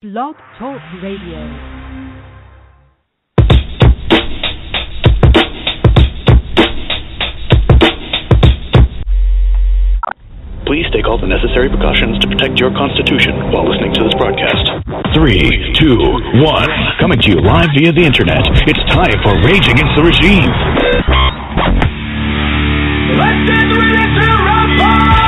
Blog Talk Radio. Please take all the necessary precautions to protect your constitution while listening to this broadcast. 3, 2, 1. Coming to you live via the internet. It's time for Rage Against the Regime. Let's get ready to rumble!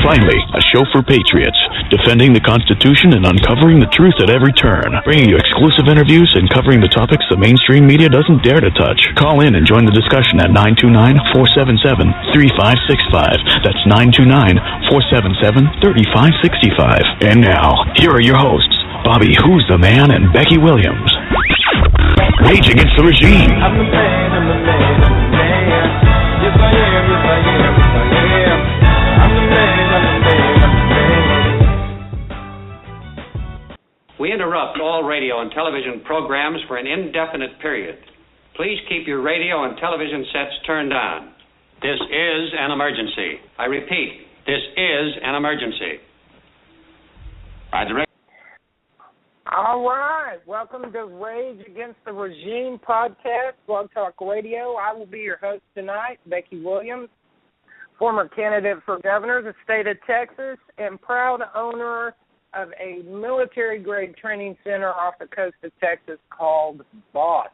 Finally, a show for patriots, defending the Constitution and uncovering the truth at every turn. Bringing you exclusive interviews and covering the topics the mainstream media doesn't dare to touch. Call in and join the discussion at 929-477-3565. That's 929-477-3565. And now, here are your hosts, Bobby Who's the Man and Becky Williams. Rage Against the Regime. I'm the man, I'm the man, I'm the man. Yes, I am, yes, I am, yes, I am. I'm the man, I'm the man, I'm the man. We interrupt all radio and television programs for an indefinite period. Please keep your radio and television sets turned on. This is an emergency. I repeat, this is an emergency. I direct. All right. Welcome to Rage Against the Regime podcast, Blog Talk Radio. I will be your host tonight, Becky Williams, former candidate for governor of the state of Texas and proud owner of a military-grade training center off the coast of Texas called B.O.S.S.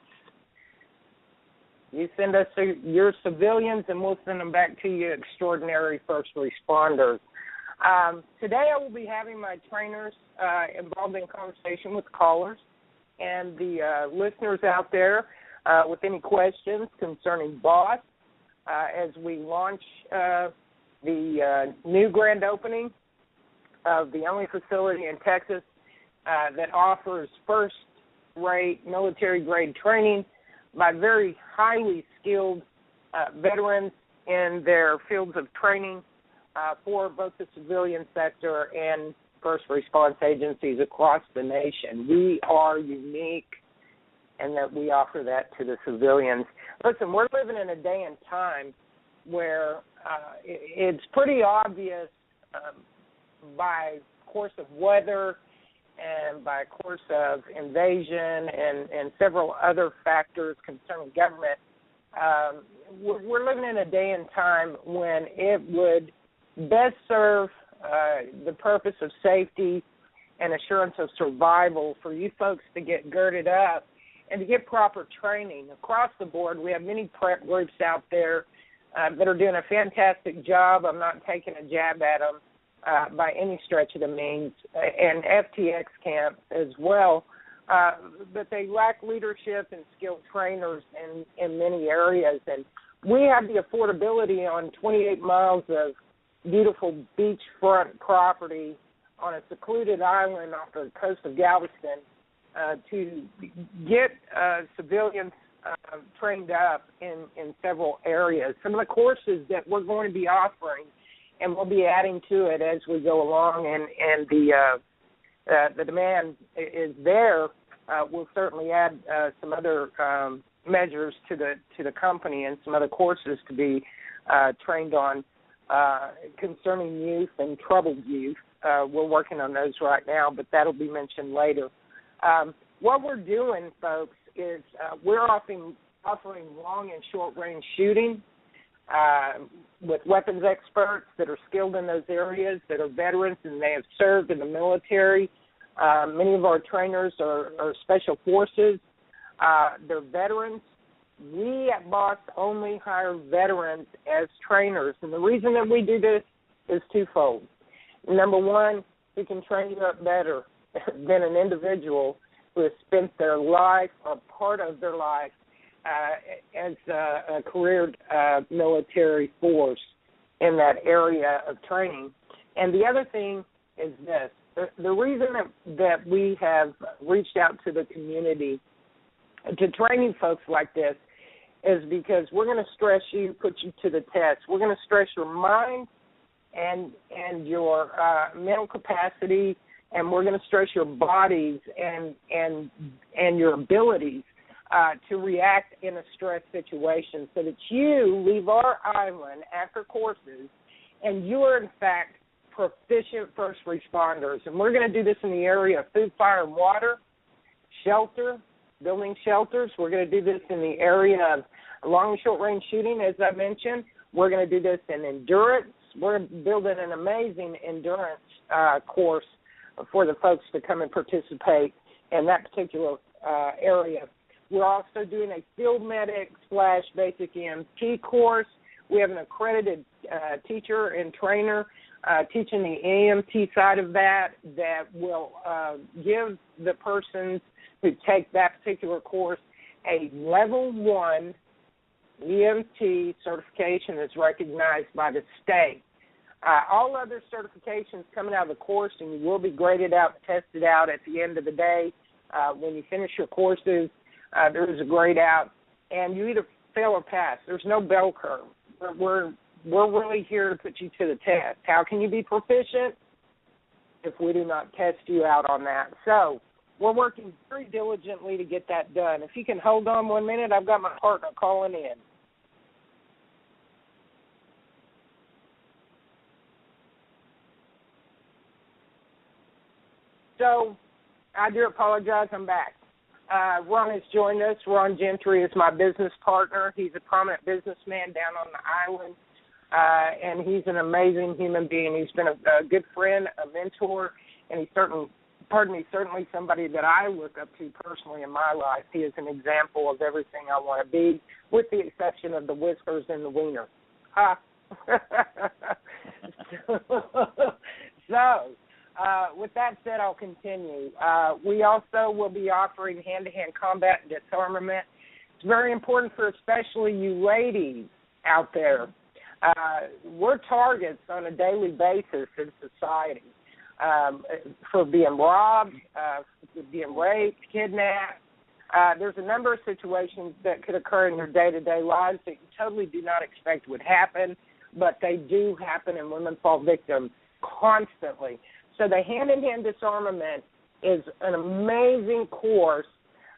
You send us your civilians, and we'll send them back to you, extraordinary first responders. Today I will be having my trainers involved in conversation with callers and the listeners out there with any questions concerning B.O.S.S. As we launch the new grand opening of the only facility in Texas that offers first-rate military-grade training by very highly skilled veterans in their fields of training for both the civilian sector and first response agencies across the nation. We are unique in that we offer that to the civilians. Listen, we're living in a day and time where it's pretty obvious by course of weather and by course of invasion and several other factors concerning government, we're living in a day and time when it would best serve the purpose of safety and assurance of survival for you folks to get girded up and to get proper training. Across the board, we have many prep groups out there that are doing a fantastic job. I'm not taking a jab at them by any stretch of the means, and FTX camps as well. But they lack leadership and skilled trainers in many areas. And we have the affordability on 28 miles of beautiful beachfront property on a secluded island off the coast of Galveston to get civilians trained up in several areas. Some of the courses that we're going to be offering, and we'll be adding to it as we go along, and the demand is there. We'll certainly add some other measures to the company and some other courses to be trained on concerning youth and troubled youth. We're working on those right now, but that'll be mentioned later. What we're doing, folks, is we're offering long and short-range shooting with weapons experts that are skilled in those areas, that are veterans, and they have served in the military. Many of our trainers are special forces. They're veterans. We at B.O.S.S. only hire veterans as trainers, and the reason that we do this is twofold. Number one, we can train you up better than an individual who has spent their life or part of their life as a career military force in that area of training. And the other thing is this. The reason that we have reached out to the community to training folks like this is because we're going to stress you, put you to the test. We're going to stress your mind and your mental capacity, and we're going to stress your bodies and your abilities to react in a stress situation so that you leave our island after courses and you are, in fact, proficient first responders. And we're going to do this in the area of food, fire, and water, shelter, building shelters. We're going to do this in the area of long and short-range shooting, as I mentioned. We're going to do this in endurance. We're building an amazing endurance course for the folks to come and participate in that particular area. We're also doing a field medic / basic EMT course. We have an accredited teacher and trainer teaching the EMT side of that will give the persons who take that particular course a level 1 EMT certification that's recognized by the state. All other certifications coming out of the course, and you will be graded out and tested out at the end of the day. When you finish your courses, there is a grade out, and you either fail or pass. There's no bell curve. We're really here to put you to the test. How can you be proficient if we do not test you out on that? So we're working very diligently to get that done. If you can hold on 1 minute, I've got my partner calling in. So I do apologize. I'm back. Ron has joined us. Ron Gentry is my business partner. He's a prominent businessman down on the island, and he's an amazing human being. He's been a good friend, a mentor, and he's certainly somebody that I look up to personally in my life. He is an example of everything I want to be, with the exception of the whiskers and the wiener. With that said, I'll continue. We also will be offering hand-to-hand combat and disarmament. It's very important for especially you ladies out there. We're targets on a daily basis in society for being robbed, for being raped, kidnapped. There's a number of situations that could occur in your day-to-day lives that you totally do not expect would happen, but they do happen, and women fall victim constantly. So the hand-in-hand disarmament is an amazing course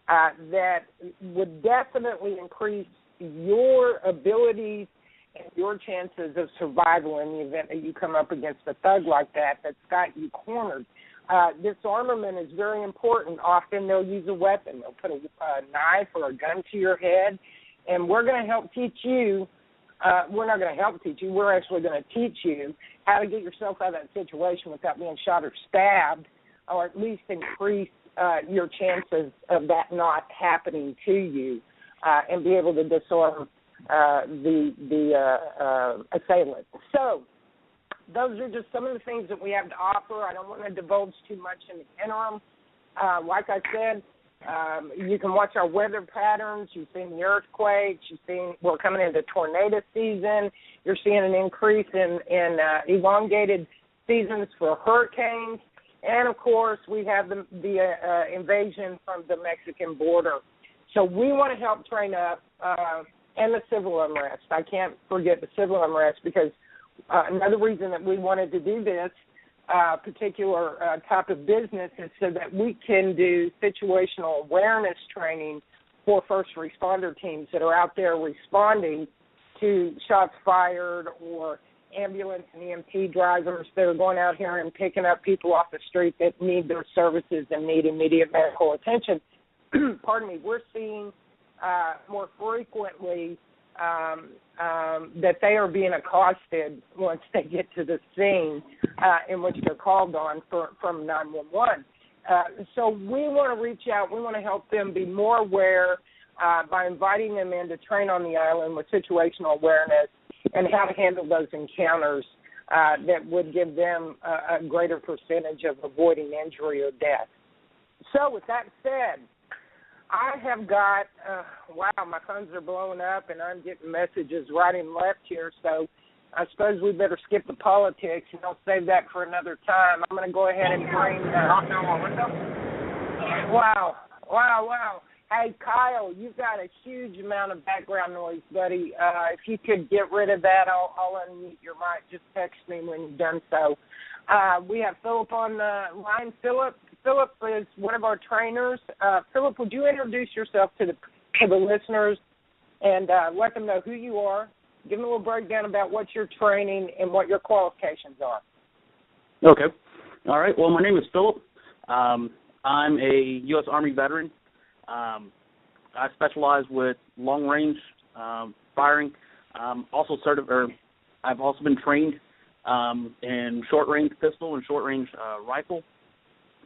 that would definitely increase your abilities and your chances of survival in the event that you come up against a thug like that that's got you cornered. Disarmament is very important. Often they'll use a weapon. They'll put a knife or a gun to your head, and we're going to help teach you. We're not going to help teach you. We're actually going to teach you how to get yourself out of that situation without being shot or stabbed, or at least increase your chances of that not happening to you, and be able to disarm the assailant. So those are just some of the things that we have to offer. I don't want to divulge too much in the interim. Like I said, you can watch our weather patterns. You've seen the earthquakes. You've seen we're coming into tornado season. You're seeing an increase in elongated seasons for hurricanes. And, of course, we have the invasion from the Mexican border. So we want to help train up and the civil unrest. I can't forget the civil unrest because another reason that we wanted to do this particular type of business is so that we can do situational awareness training for first responder teams that are out there responding to shots fired, or ambulance and EMT drivers that are going out here and picking up people off the street that need their services and need immediate medical attention. Pardon me, we're seeing more frequently that they are being accosted once they get to the scene in which they're called on from 911. So we want to reach out. We want to help them be more aware by inviting them in to train on the island with situational awareness and how to handle those encounters that would give them a greater percentage of avoiding injury or death. So with that said, I have got, wow, my phones are blowing up, and I'm getting messages right and left here, so I suppose we better skip the politics, and I'll save that for another time. I'm going to go ahead and bring Wow. Hey, Kyle, you've got a huge amount of background noise, buddy. If you could get rid of that, I'll unmute your mic. Just text me when you've done so. We have Philip on the line. Philip is one of our trainers. Philip, would you introduce yourself to the listeners and let them know who you are? Give them a little breakdown about what you're training and what your qualifications are. Okay. All right. Well, my name is Philip. I'm a U.S. Army veteran. I specialize with long-range firing. I've also been trained in short-range pistol and short-range rifle.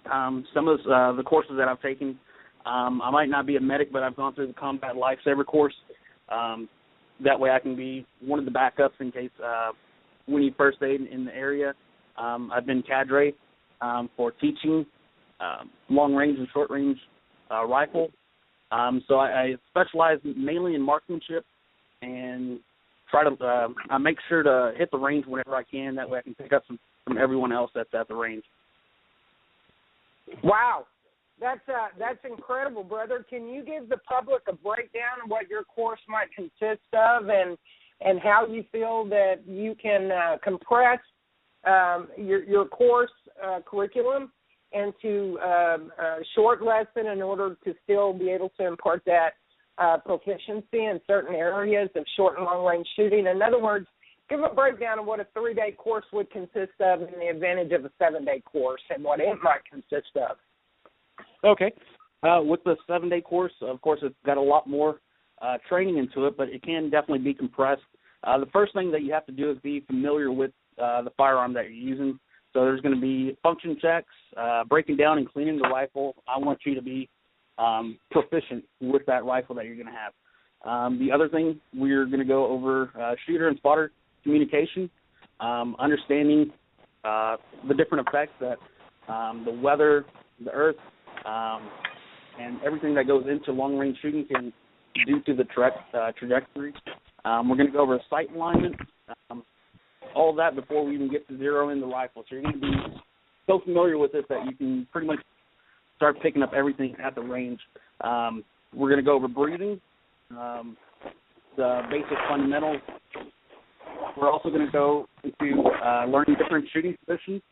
Some of the courses that I've taken, I might not be a medic, but I've gone through the combat lifesaver course. That way I can be one of the backups in case we need first aid in the area. I've been cadre for teaching long-range and short-range rifle. So I specialize mainly in marksmanship and try to I make sure to hit the range whenever I can. That way I can pick up from everyone else that's at the range. Wow. That's incredible, brother. Can you give the public a breakdown of what your course might consist of and how you feel that you can compress your course curriculum into a short lesson in order to still be able to impart that proficiency in certain areas of short and long-range shooting? In other words, give a breakdown of what a 3-day course would consist of and the advantage of a 7-day course and what it might consist of. Okay. With the 7-day course, of course, it's got a lot more training into it, but it can definitely be compressed. The first thing that you have to do is be familiar with the firearm that you're using. So there's going to be function checks, breaking down and cleaning the rifle. I want you to be proficient with that rifle that you're going to have. The other thing, we're going to go over shooter and spotter communication, understanding the different effects that the weather, the earth, and everything that goes into long-range shooting can do to the trajectory. We're going to go over sight alignment, all of that before we even get to zero in the rifle. So you're going to be so familiar with it that you can pretty much start picking up everything at the range. We're going to go over breathing, the basic fundamentals. We're also going to go into learning different shooting positions,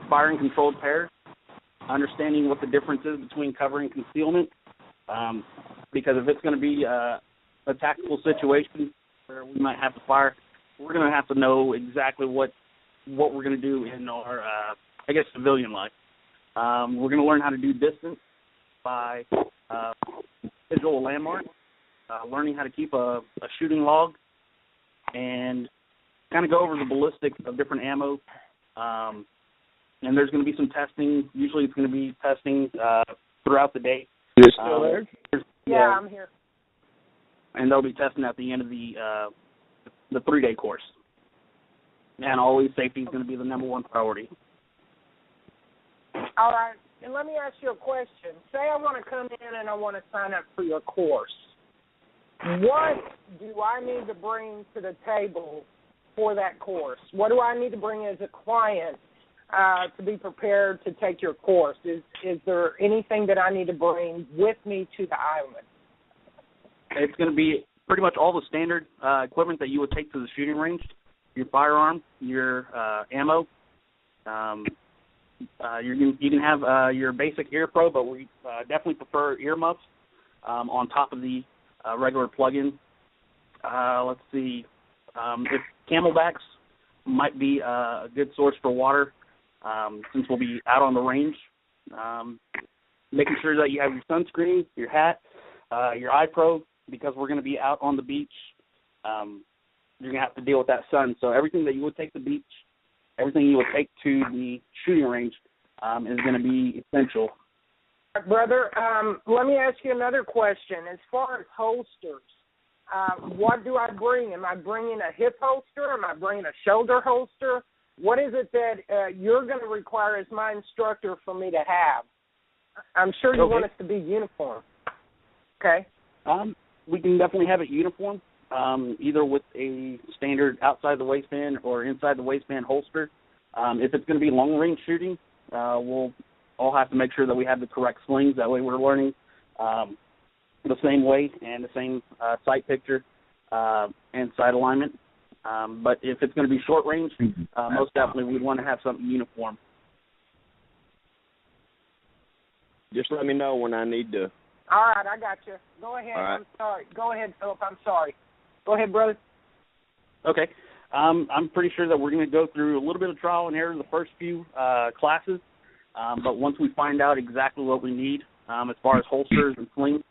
firing controlled pairs, understanding what the difference is between cover and concealment, because if it's going to be a tactical situation where we might have to fire, we're going to have to know exactly what we're going to do in our, civilian life. We're going to learn how to do distance by visual landmark, learning how to keep a shooting log, and kind of go over the ballistics of different ammo. And there's going to be some testing. Usually it's going to be testing throughout the day. You're still there? Yeah, I'm here. And they'll be testing at the end of the 3-day course. And always safety is going to be the number one priority. All right. And let me ask you a question. Say I want to come in and I want to sign up for your course. What do I need to bring to the table for that course? What do I need to bring as a client to be prepared to take your course? Is there anything that I need to bring with me to the island? It's going to be pretty much all the standard equipment that you would take to the shooting range, your firearm, your ammo. You can have your basic ear pro, but we definitely prefer earmuffs on top of the regular plug-in. Let's see. If camelbacks might be a good source for water, since we'll be out on the range. Making sure that you have your sunscreen, your hat, your eye pro, because we're going to be out on the beach. You're going to have to deal with that sun. So everything that you would take to the beach, everything you would take to the shooting range is going to be essential. Brother, let me ask you another question. As far as holsters, what do I bring? Am I bringing a hip holster? Am I bringing a shoulder holster? What is it that you're going to require as my instructor for me to have? I'm sure you want us to be uniform. Okay. We can definitely have it uniform, either with a standard outside the waistband or inside the waistband holster. If it's going to be long-range shooting, we'll all have to make sure that we have the correct slings. That way we're learning the same way and the same sight picture and sight alignment. But if it's going to be short range, most definitely we'd want to have something uniform. Just let me know when I need to. All right, I got you. Go ahead. Right. I'm sorry. Go ahead, Philip. I'm sorry. Go ahead, brother. Okay. I'm pretty sure that we're going to go through a little bit of trial and error the first few classes, but once we find out exactly what we need as far as holsters and slings,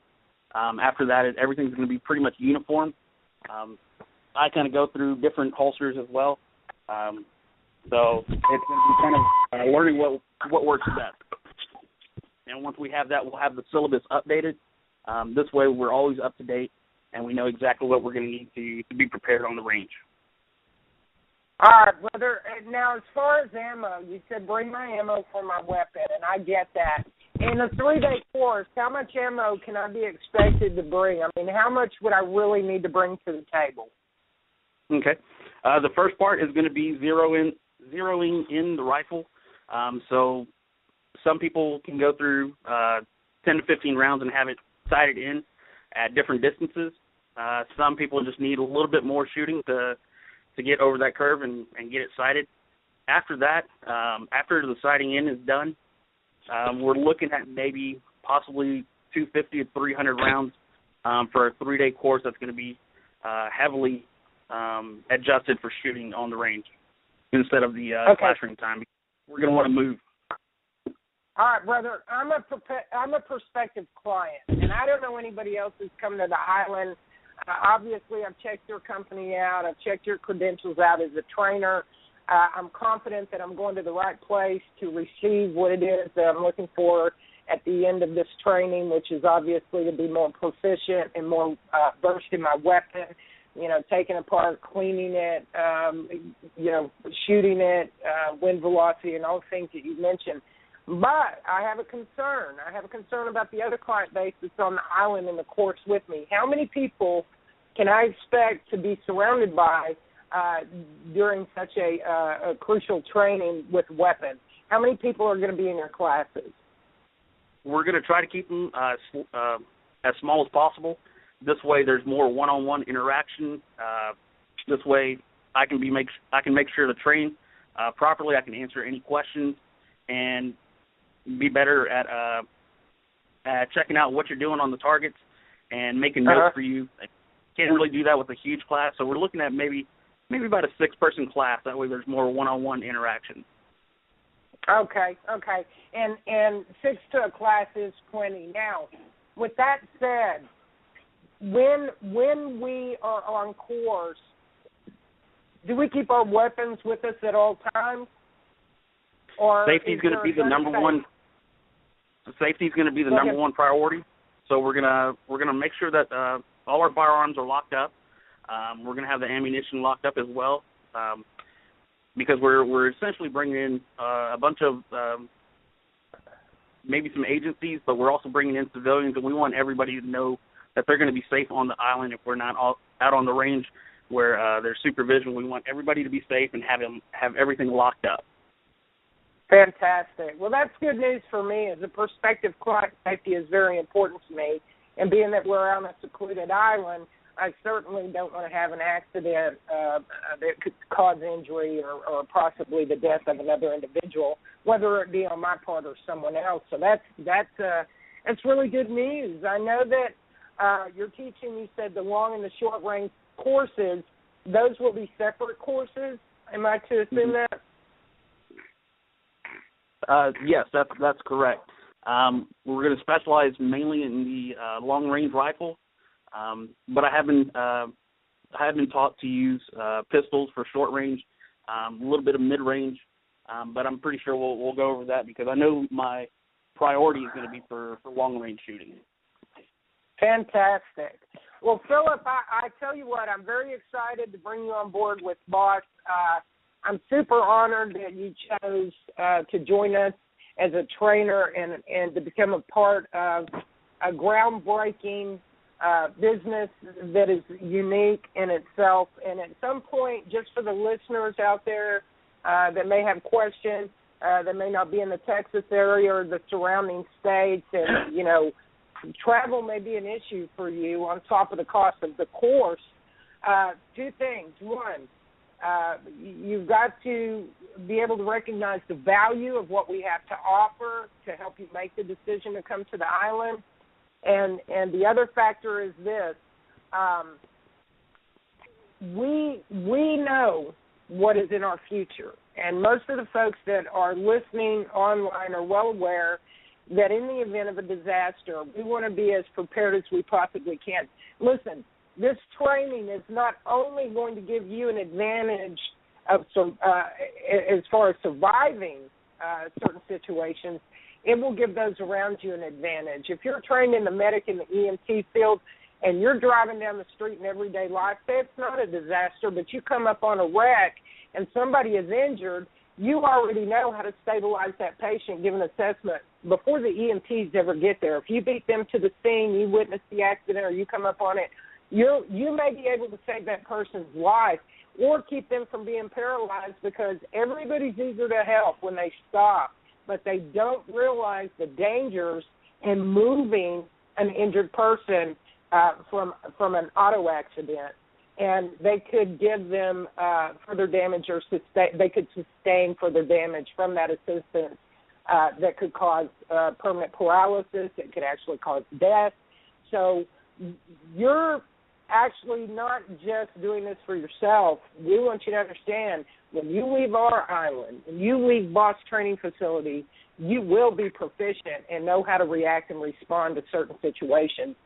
after that, everything's going to be pretty much uniform. I kind of go through different holsters as well, so it's going to be kind of learning what works best. And once we have that, we'll have the syllabus updated. This way, we're always up to date, and we know exactly what we're going to need to be prepared on the range. All right, brother. Now, as far as ammo, you said bring my ammo for my weapon, and I get that. In a 3-day course, how much ammo can I be expected to bring? I mean, how much would I really need to bring to the table? Okay. The first part is going to be zeroing in the rifle. So some people can go through 10 to 15 rounds and have it sighted in at different distances. Some people just need a little bit more shooting to get over that curve and get it sighted. After that, after the sighting in is done, we're looking at maybe possibly 250 to 300 rounds for a 3-day course that's going to be heavily adjusted for shooting on the range instead of the classroom time. We're going to want to move. All right, brother. I'm a prospective client, and I don't know anybody else who's come to the island. Obviously, I've checked your company out. I've checked your credentials out as a trainer. I'm confident that I'm going to the right place to receive what it is that I'm looking for at the end of this training, which is obviously to be more proficient and more versed in my weapon, taking apart, cleaning it, shooting it, wind velocity, and all the things that you mentioned. But I have a concern. I have a concern about the other client base that's on the island in the course with me. How many people can I expect to be surrounded by during such a crucial training with weapons? How many people are going to be in your classes? We're going to try to keep them as small as possible. This way, there's more one-on-one interaction. This way, I can make sure to train properly. I can answer any questions and be better at checking out what you're doing on the targets and making notes for you. I can't really do that with a huge class, so we're looking at maybe about a 6-person class. That way, there's more one-on-one interaction. Okay. And 6 to a class is plenty. Now, with that said, when we are on course, do we keep our weapons with us at all times? Or safety is going to be the number one. Safety is going to be the number one priority. So we're gonna make sure that all our firearms are locked up. We're going to have the ammunition locked up as well, because we're essentially bringing in a bunch of maybe some agencies, but we're also bringing in civilians, and we want everybody to know that they're going to be safe on the island if we're not out on the range where there's supervision. We want everybody to be safe and have everything locked up. Fantastic. Well, that's good news for me. As a prospective client, safety is very important to me. And being that we're on a secluded island, I certainly don't want to have an accident that could cause injury or possibly the death of another individual, whether it be on my part or someone else. So that's really good news. I know that you're teaching, you said, the long and the short range courses. Those will be separate courses. Am I to assume that? Yes, that's correct. We're going to specialize mainly in the long-range rifle, but I have been taught to use pistols for short range, a little bit of mid-range, but I'm pretty sure we'll go over that because I know my priority is going to be for long-range shooting. Fantastic. Well, Philip, I tell you what, I'm very excited to bring you on board with B.O.S.S. I'm super honored that you chose to join us as a trainer and to become a part of a groundbreaking business that is unique in itself. And at some point, just for the listeners out there that may have questions, that may not be in the Texas area or the surrounding states, and, travel may be an issue for you on top of the cost of the course, 2 things. One, you've got to be able to recognize the value of what we have to offer to help you make the decision to come to the island. And the other factor is this. we know what is in our future, and most of the folks that are listening online are well aware that in the event of a disaster, we want to be as prepared as we possibly can. Listen, this training is not only going to give you an advantage of as far as surviving certain situations, it will give those around you an advantage. If you're trained in the medic and the EMT field and you're driving down the street in everyday life, say it's not a disaster, but you come up on a wreck and somebody is injured, you already know how to stabilize that patient, give an assessment before the EMTs ever get there. If you beat them to the scene, you witness the accident, or you come up on it, you may be able to save that person's life or keep them from being paralyzed, because everybody's eager to help when they stop, but they don't realize the dangers in moving an injured person from an auto accident. And they could give them further damage, or they could sustain further damage from that assistance that could cause permanent paralysis. It could actually cause death. So you're actually not just doing this for yourself. We want you to understand, when you leave our island, when you leave B.O.S. training facility, you will be proficient and know how to react and respond to certain situations.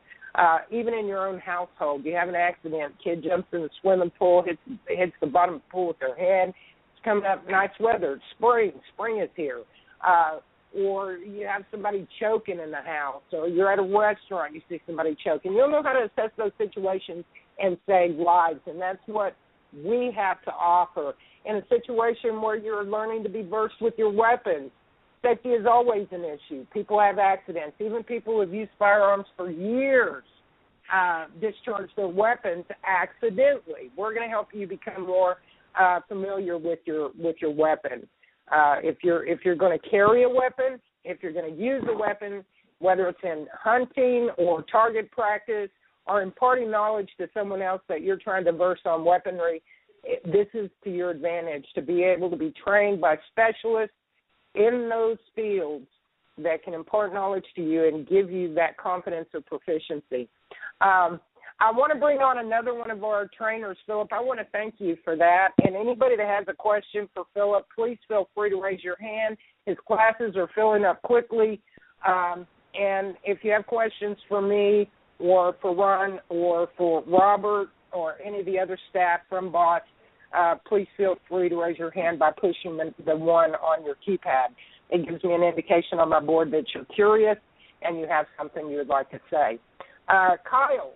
Even in your own household, you have an accident, kid jumps in the swimming pool, hits the bottom of the pool with their head. It's coming up nice weather. It's spring is here. Or you have somebody choking in the house, or you're at a restaurant, you see somebody choking. You'll know how to assess those situations and save lives, and that's what we have to offer. In a situation where you're learning to be versed with your weapons, safety is always an issue. People have accidents. Even people who have used firearms for years discharge their weapons accidentally. We're going to help you become more familiar with your weapon. If you're going to carry a weapon, if you're going to use a weapon, whether it's in hunting or target practice or imparting knowledge to someone else that you're trying to verse on weaponry, this is to your advantage, to be able to be trained by specialists in those fields that can impart knowledge to you and give you that confidence of proficiency. I want to bring on another one of our trainers, Philip. I want to thank you for that. And anybody that has a question for Philip, please feel free to raise your hand. His classes are filling up quickly. And if you have questions for me or for Ron or for Robert or any of the other staff from B.O.S., please feel free to raise your hand by pushing the one on your keypad. It gives me an indication on my board that you're curious and you have something you would like to say. Kyle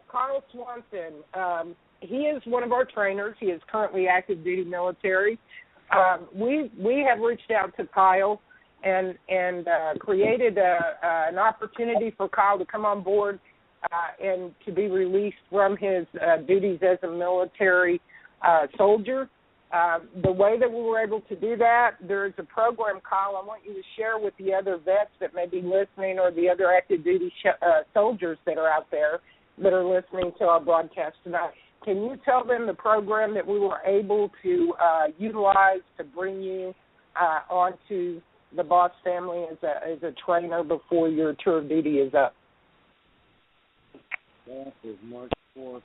Swanson, he is one of our trainers. He is currently active duty military. We have reached out to Kyle and created an opportunity for Kyle to come on board and to be released from his duties as a military soldier. The way that we were able to do that, there's a program, Kyle, I want you to share with the other vets that may be listening, or the other active duty soldiers that are out there that are listening to our broadcast tonight. Can you tell them the program that we were able to utilize to bring you onto the B.O.S. family as a trainer before your tour of duty is up? That is March 4th.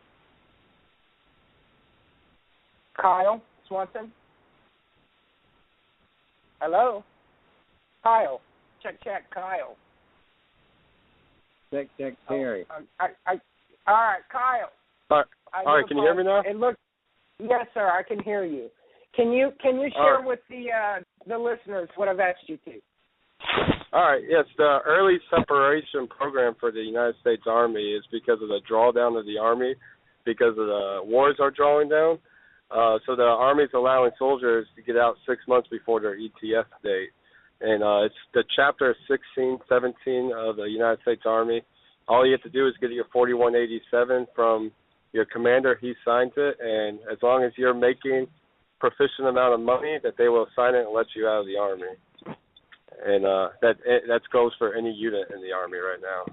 Kyle Swanson? Hello? Kyle. Check, Kyle. Check, Terry. All right, Kyle. All right, can you hear me now? Yes, sir, I can hear you. Can you share with the listeners what I've asked you to? All right, yes, the early separation program for the United States Army is because of the drawdown of the Army, because of the wars are drawing down. So the Army's allowing soldiers to get out 6 months before their ETF date. And it's the Chapter 16, 17 of the United States Army. All you have to do is get your 4187 from your commander. He signs it. And as long as you're making proficient amount of money, that they will sign it and let you out of the Army. And that goes for any unit in the Army right now.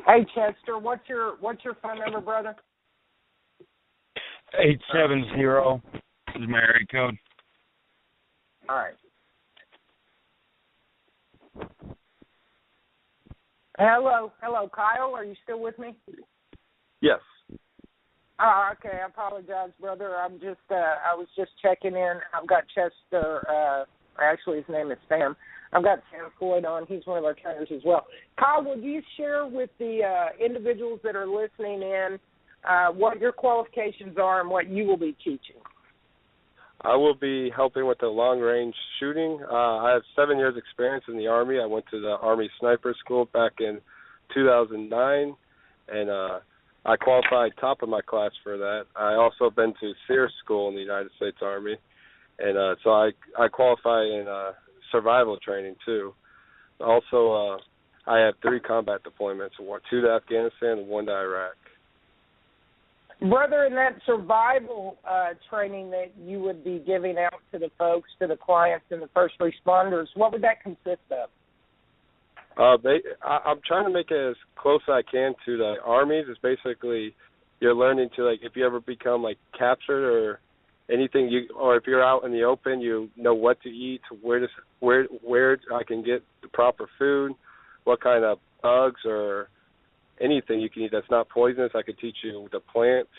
Hey, Chester, what's your phone number, brother? 870 is my area code. All right. Hello, Kyle. Are you still with me? Yes. Oh, okay. I apologize, brother. I was just checking in. I've got Chester. Actually, his name is Sam. I've got Sam Floyd on. He's one of our trainers as well. Kyle, would you share with the individuals that are listening in what your qualifications are and what you will be teaching? I will be helping with the long-range shooting. I have 7 years' experience in the Army. I went to the Army Sniper School back in 2009, and I qualified top of my class for that. I also been to SEER School in the United States Army, and so I qualify in survival training too. Also, I have 3 combat deployments, 2 to Afghanistan and 1 to Iraq. Brother, in that survival training that you would be giving out to the folks, to the clients and the first responders, what would that consist of? I'm trying to make it as close as I can to the armies. It's basically you're learning to, like, if you ever become like captured or anything, or if you're out in the open, you know what to eat, where I can get the proper food, what kind of bugs or anything you can eat that's not poisonous. I could teach you the plants.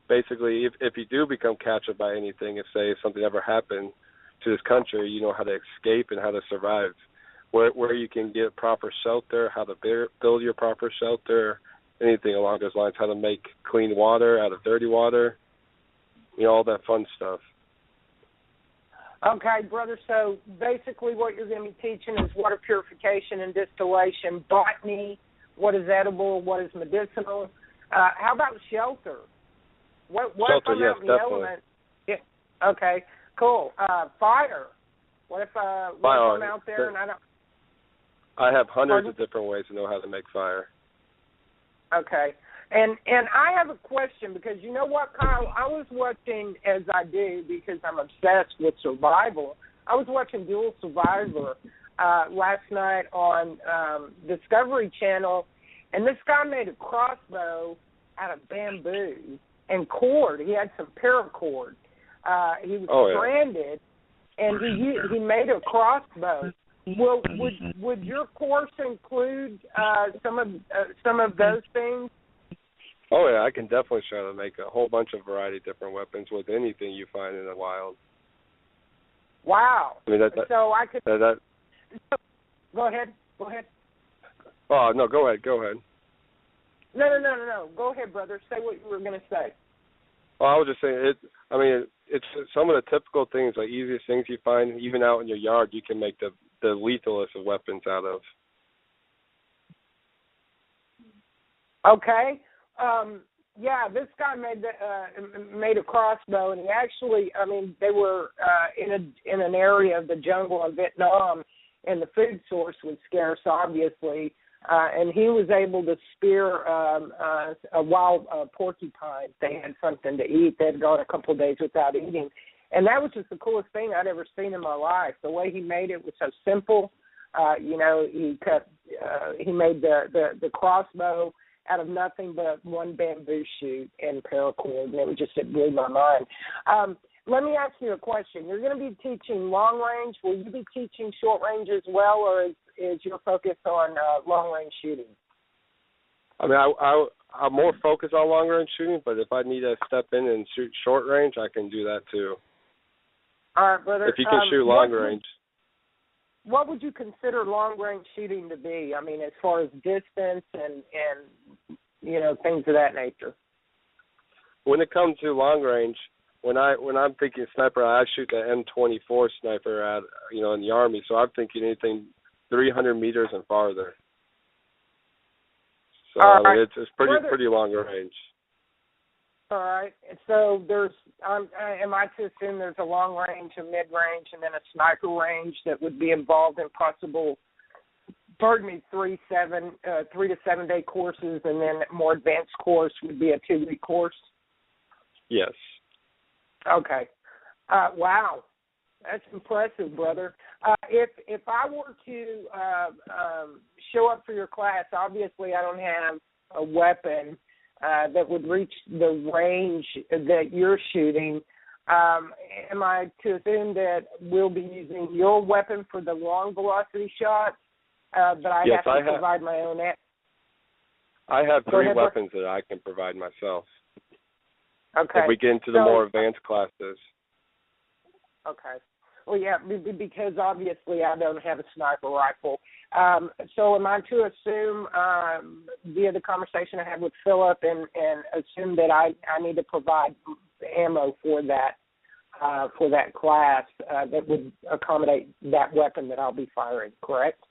Basically, if you do become captured by anything, if something ever happened to this country, you know how to escape and how to survive. Where you can get proper shelter, how to build your proper shelter, anything along those lines, how to make clean water out of dirty water, all that fun stuff. Okay, brother, so basically what you're going to be teaching is water purification and distillation, botany, what is edible, what is medicinal. How about shelter? What shelter, if I'm yes, out in the element? Yeah, okay, cool. Fire. What if I'm out there and I don't... I have hundreds of different ways to know how to make fire. Okay. And I have a question because you know what, Kyle? I was watching, as I do because I'm obsessed with survival, I was watching Dual Survivor last night on Discovery Channel, and this guy made a crossbow out of bamboo and cord. He had some paracord. He was stranded, and he made a crossbow. Would your course include some of those things? Oh yeah, I can definitely try to make a whole bunch of variety of different weapons with anything you find in the wild. Wow. I mean, so I could. Go ahead. Oh no, go ahead. No. Go ahead, brother. Say what you were going to say. Well, I was just saying it's some of the typical things, like easiest things you find, even out in your yard, you can make the lethalest of weapons out of. Okay. Yeah, this guy made a crossbow, and he actually, they were in an area of the jungle in Vietnam, and the food source was scarce, obviously, and he was able to spear a wild porcupine. They had something to eat. They had gone a couple of days without eating, and that was just the coolest thing I'd ever seen in my life. The way he made it was so simple. He made the crossbow out of nothing but one bamboo shoot and paracord, and it blew my mind. Let me ask you a question. You're going to be teaching long range. Will you be teaching short range as well, or is your focus on long range shooting? I mean, I'm more focused on long range shooting, but if I need to step in and shoot short range, I can do that too. All right, brother. If you can shoot long range. What would you consider long-range shooting to be? I mean, as far as distance and things of that nature. When it comes to long range, when I'm thinking sniper, I shoot the M24 sniper at in the Army. So I'm thinking anything 300 meters and farther. So it's pretty long range. All right. So am I to assume there's a long range, a mid range, and then a sniper range that would be involved in possible, 3 to 7 day courses, and then a more advanced course would be a 2-week course? Yes. Okay. Wow. That's impressive, brother. If I were to show up for your class, obviously I don't have a weapon that would reach the range that you're shooting. Am I to assume that we'll be using your weapon for the long velocity shots, but I have to provide my own? I have Go 3 ahead, weapons that I can provide myself. Okay. If we get into the more advanced classes. Okay. Well, yeah, because obviously I don't have a sniper rifle. So am I to assume via the conversation I had with Philip and assume that I need to provide ammo for that class that would accommodate that weapon that I'll be firing, correct?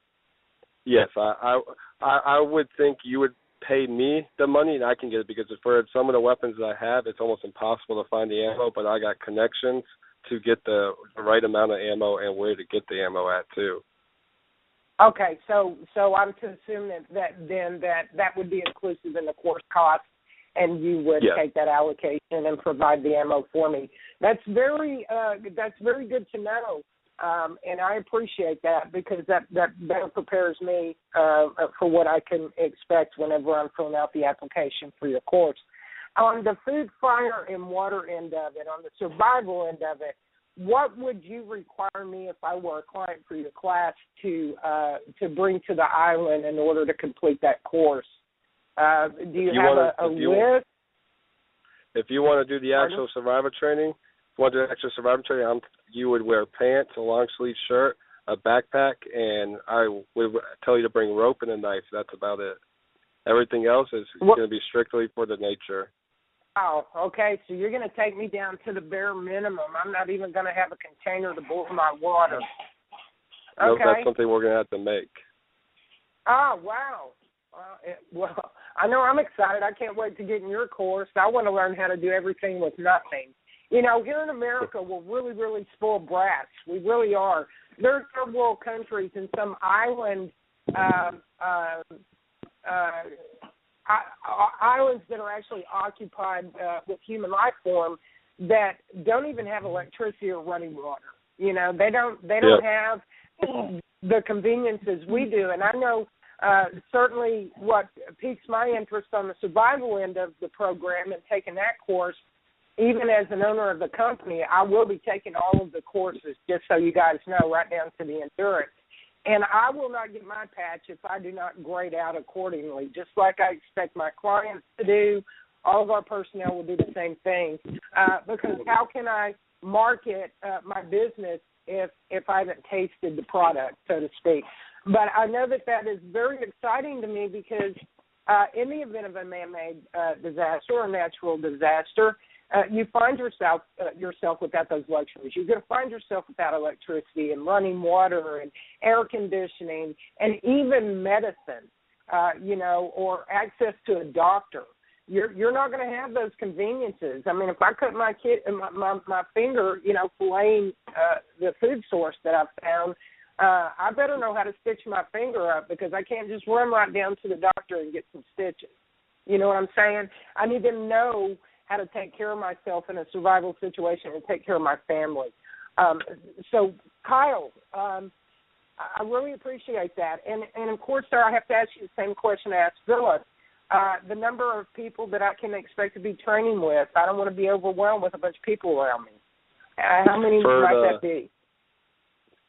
Yes, I would think you would pay me the money and I can get it, because for some of the weapons that I have, it's almost impossible to find the ammo, but I got connections to get the right amount of ammo and where to get the ammo at too. Okay, so I'm to assume that would be inclusive in the course cost, and you would take that allocation and provide the ammo for me. That's very good to know, and I appreciate that, because that better prepares me for what I can expect whenever I'm filling out the application for your course. On the food, fire, and water end of it, on the survival end of it, what would you require me if I were a client for your class to bring to the island in order to complete that course? Do you have a list? If you want to do the actual survival training, you would wear pants, a long sleeve shirt, a backpack, and I would tell you to bring rope and a knife. That's about it. Everything else is going to be strictly for the nature. Oh, okay. So you're going to take me down to the bare minimum. I'm not even going to have a container to boil my water. Okay. No, that's something we're going to have to make. Oh, wow. Well, I know I'm excited. I can't wait to get in your course. I want to learn how to do everything with nothing. You know, here in America, we're really, really spoiled brats. We really are. There are third world countries and some island islands that are actually occupied with human life form that don't even have electricity or running water. You know, they don't have the conveniences we do. And I know certainly what piques my interest on the survival end of the program and taking that course, even as an owner of the company, I will be taking all of the courses, just so you guys know, right down to the endurance. And I will not get my patch if I do not grade out accordingly, just like I expect my clients to do. All of our personnel will do the same thing. Because how can I market my business if I haven't tasted the product, so to speak? But I know that is very exciting to me, because in the event of a man-made disaster or natural disaster, you find yourself without those luxuries. You're going to find yourself without electricity and running water and air conditioning and even medicine, or access to a doctor. You're not going to have those conveniences. I mean, if I cut my finger, filleting the food source that I've found, I better know how to stitch my finger up, because I can't just run right down to the doctor and get some stitches. You know what I'm saying? I need to know how to take care of myself in a survival situation and take care of my family. So, Kyle, I really appreciate that. And of course, sir, I have to ask you the same question I asked Phyllis. The number of people that I can expect to be training with, I don't want to be overwhelmed with a bunch of people around me. How many might that be?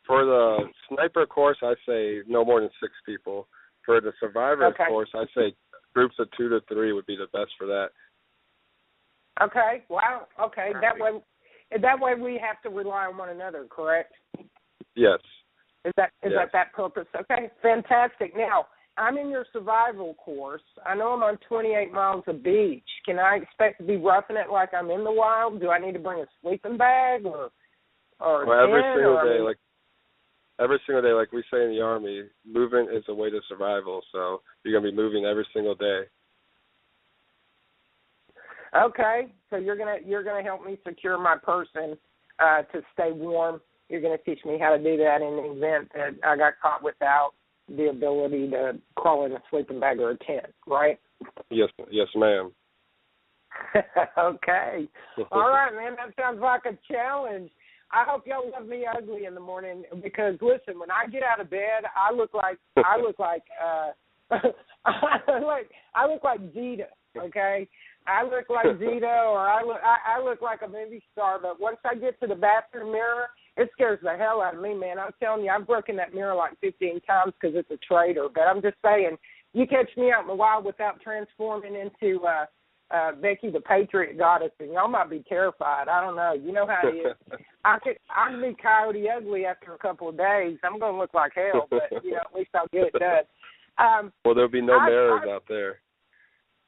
For the sniper course, I say no more than 6 people. For the survivor course, I say groups of 2 to 3 would be the best for that. Okay. Wow. Okay. That way we have to rely on one another, correct? Yes. Is that purpose? Okay. Fantastic. Now, I'm in your survival course. I know I'm on 28 miles of beach. Can I expect to be roughing it like I'm in the wild? Do I need to bring a sleeping bag or every single day, like we say in the Army, movement is a way to survival. So you're gonna be moving every single day. Okay, so you're gonna help me secure my person to stay warm. You're gonna teach me how to do that in the event that I got caught without the ability to crawl in a sleeping bag or a tent, right? Yes, ma'am. Okay. All right, man. That sounds like a challenge. I hope y'all love me ugly in the morning, because listen, when I get out of bed, I look like Zeta. Okay. I look like Zeta, or I look like a movie star, but once I get to the bathroom mirror, it scares the hell out of me, man. I'm telling you, I've broken that mirror like 15 times because it's a traitor. But I'm just saying, you catch me out in the wild without transforming into Becky the Patriot Goddess, and y'all might be terrified. I don't know. You know how it is. I can be Coyote Ugly after a couple of days. I'm going to look like hell, but at least I'll get it done. Well, there'll be no mirrors out there.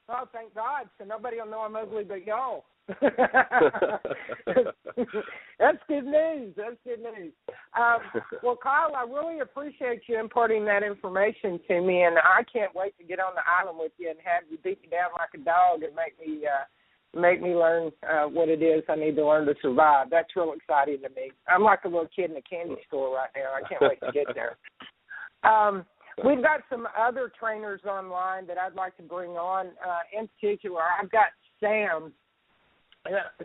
Oh, thank God. So nobody will know I'm ugly but y'all. That's good news. That's good news. Well, Kyle, I really appreciate you imparting that information to me, and I can't wait to get on the island with you and have you beat me down like a dog and make me learn what it is I need to learn to survive. That's real exciting to me. I'm like a little kid in a candy store right now. I can't wait to get there. We've got some other trainers online that I'd like to bring on. In particular, I've got Sam.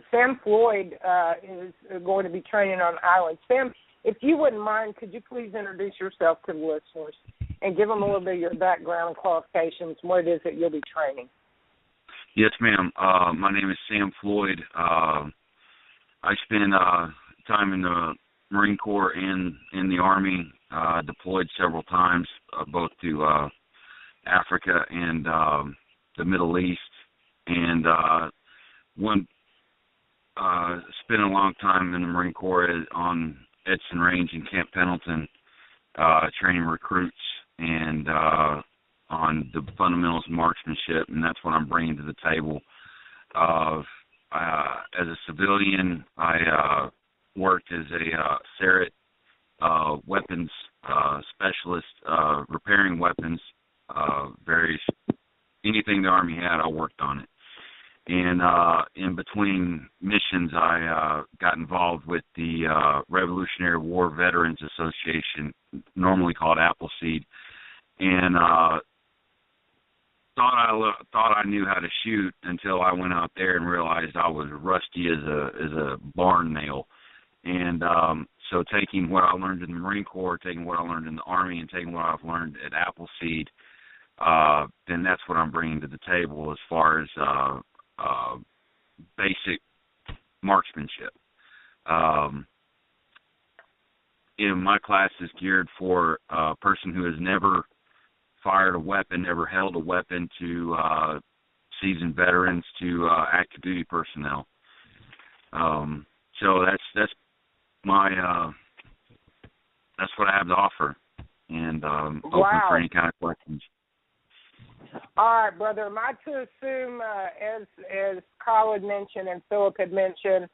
Sam Floyd is going to be training on the island. Sam, if you wouldn't mind, could you please introduce yourself to the listeners and give them a little bit of your background and qualifications and what it is that you'll be training? Yes, ma'am. My name is Sam Floyd. I spent time in the Marine Corps and in the Army, deployed several times, both to Africa and the Middle East, and spent a long time in the Marine Corps on Edson Range in Camp Pendleton, training recruits and on the fundamentals of marksmanship, and that's what I'm bringing to the table. As a civilian, I worked as a Serret weapons specialist, repairing weapons, anything the Army had, I worked on it. And in between missions, I got involved with the Revolutionary War Veterans Association, normally called Appleseed, and thought I knew how to shoot until I went out there and realized I was rusty as a barn nail. And so taking what I learned in the Marine Corps, taking what I learned in the Army, and taking what I've learned at Appleseed, then that's what I'm bringing to the table as far as basic marksmanship. My class is geared for a person who has never fired a weapon, never held a weapon, to seasoned veterans, to active duty personnel. So that's my that's what I have to offer, and open for any kind of questions. All right, brother. Am I to assume, as Kyle had mentioned and Philip had mentioned,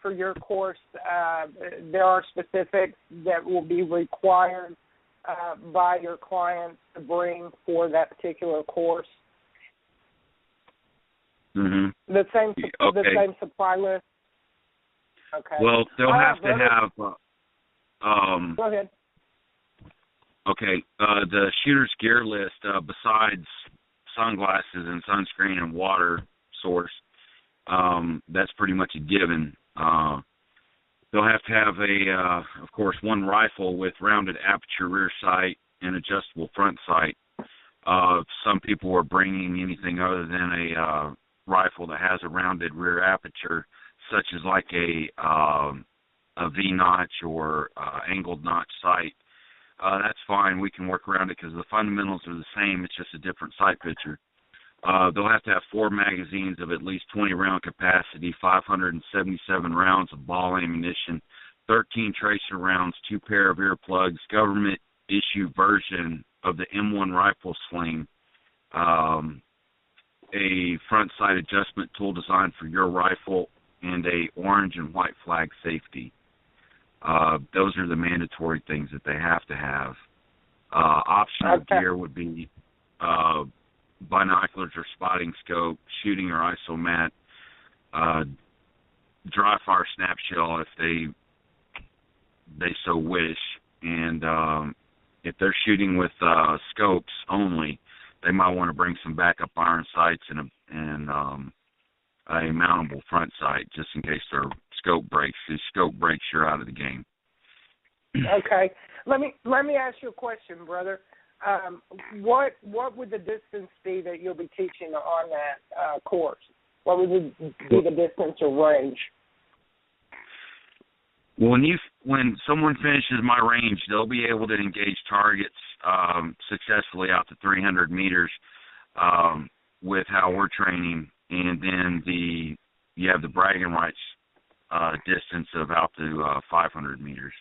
for your course, there are specifics that will be required by your clients to bring for that particular course? Mm-hmm. The same supply list? Okay. Well, they'll have to have... Go ahead. Okay. The shooter's gear list, besides sunglasses and sunscreen and water source, that's pretty much a given. They'll have to have of course, one rifle with rounded aperture rear sight and adjustable front sight. Some people are bringing anything other than a rifle that has a rounded rear aperture, such as like a V-notch or angled notch sight. That's fine. We can work around it because the fundamentals are the same. It's just a different sight picture. They'll have to have 4 magazines of at least 20-round capacity, 577 rounds of ball ammunition, 13 tracer rounds, 2 pair of earplugs, government-issue version of the M1 rifle sling, a front sight adjustment tool designed for your rifle, and a orange and white flag safety. Those are the mandatory things that they have to have. Optional gear would be binoculars or spotting scope, shooting or isomat, dry fire snap shell if they so wish, and if they're shooting with scopes only, they might want to bring some backup iron sights and a mountable front sight just in case their scope breaks. If scope breaks, you're out of the game. Okay. Let me ask you a question, brother. What would the distance be that you'll be teaching on that course? What would be the distance or range? Well, when someone finishes my range, they'll be able to engage targets successfully out to 300 meters with how we're training, and then you have the bragging rights distance of out to 500 meters.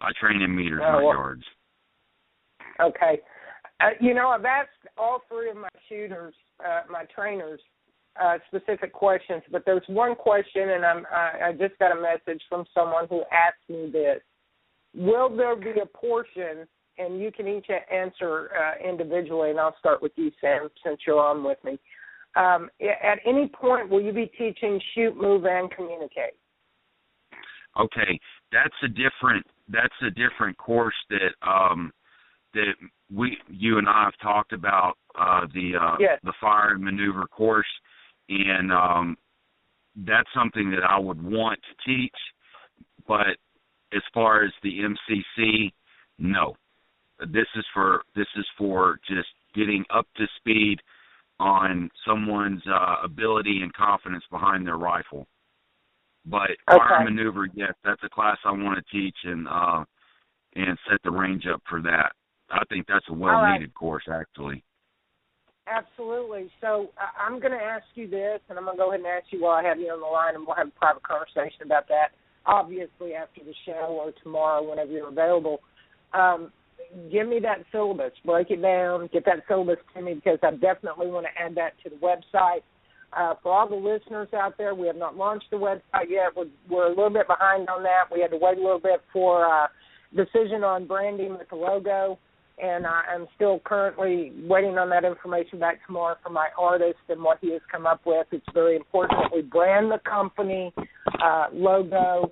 I train in meters, not yards. Okay. I've asked all three of my shooters, my trainers, specific questions, but there's one question, and I just got a message from someone who asked me this. Will there be a portion, and you can each answer individually, and I'll start with you, Sam, since you're on with me. At any point, will you be teaching shoot, move, and communicate? Okay, that's a different course that you and I have talked about, the fire and maneuver course, and that's something that I would want to teach. But as far as the MCC, no. This is for just getting up to speed on someone's ability and confidence behind their rifle. But fire and maneuver, yes, that's a class I want to teach and set the range up for that. I think that's a well-needed course, actually. Absolutely. So I'm going to ask you this, and I'm going to go ahead and ask you while I have you on the line, and we'll have a private conversation about that, obviously after the show or tomorrow whenever you're available. Give me that syllabus. Break it down. Get that syllabus to me, because I definitely want to add that to the website. For all the listeners out there, we have not launched the website yet. We're a little bit behind on that. We had to wait a little bit for decision on branding with the logo, and I'm still currently waiting on that information back tomorrow from my artist and what he has come up with. It's very important that we brand the company logo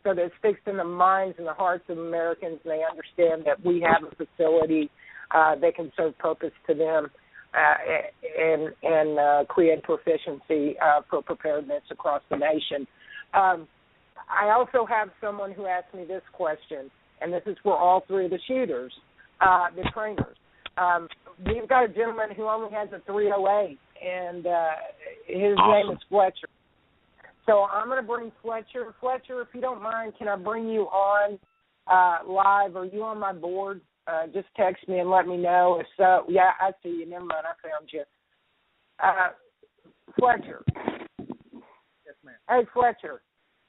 so that it sticks in the minds and the hearts of Americans, and they understand that we have a facility that can serve purpose to them and create proficiency for preparedness across the nation. I also have someone who asked me this question, and this is for all three of the shooters, the trainers. We've got a gentleman who only has a 308, and his name is Fletcher. So I'm going to bring Fletcher. Fletcher, if you don't mind, can I bring you on live? Are you on my board? Just text me and let me know. If so, yeah, I see you. Never mind, I found you. Fletcher. Yes, ma'am. Hey, Fletcher.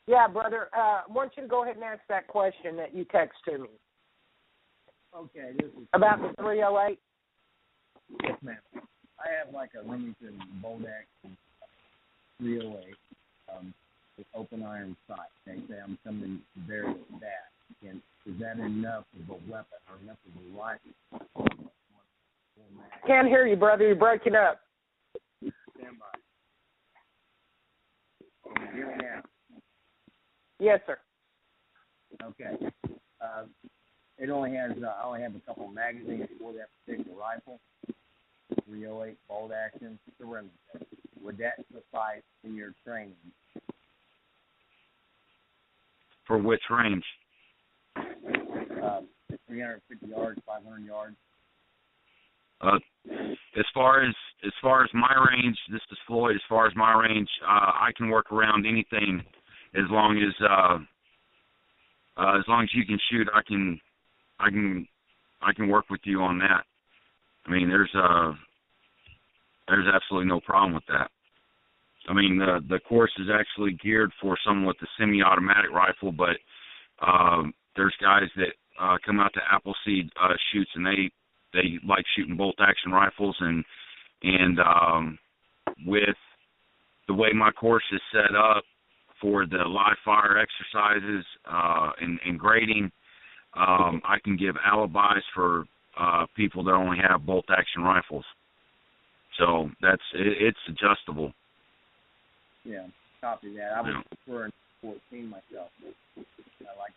Yeah, brother, I want you to go ahead and ask that question that you text to me. Okay, this is about the 308. Yes, ma'am. I have like a Remington bolt action 308 with open iron sight. They say I'm coming very bad. And is that enough of a weapon or enough of a rifle? Can't hear you, brother. You're breaking up. Stand by. Can you hear me now? Yes, sir. Okay. It only has. I only have a couple of magazines for that particular rifle. 308 bolt action. It's a Remington. Would that suffice in your training? For which range? 350 yards, 500 yards. As far as my range, this is Floyd. As far as my range, I can work around anything as long as you can shoot. I can work with you on that. I mean, there's absolutely no problem with that. I mean, the course is actually geared for someone with a semi-automatic rifle, but there's guys that come out to Appleseed shoots, and they like shooting bolt-action rifles, and with the way my course is set up for the live fire exercises and grading, I can give alibis for people that only have bolt-action rifles. So it's adjustable. Yeah, copy that. I was preferring 14 myself. I like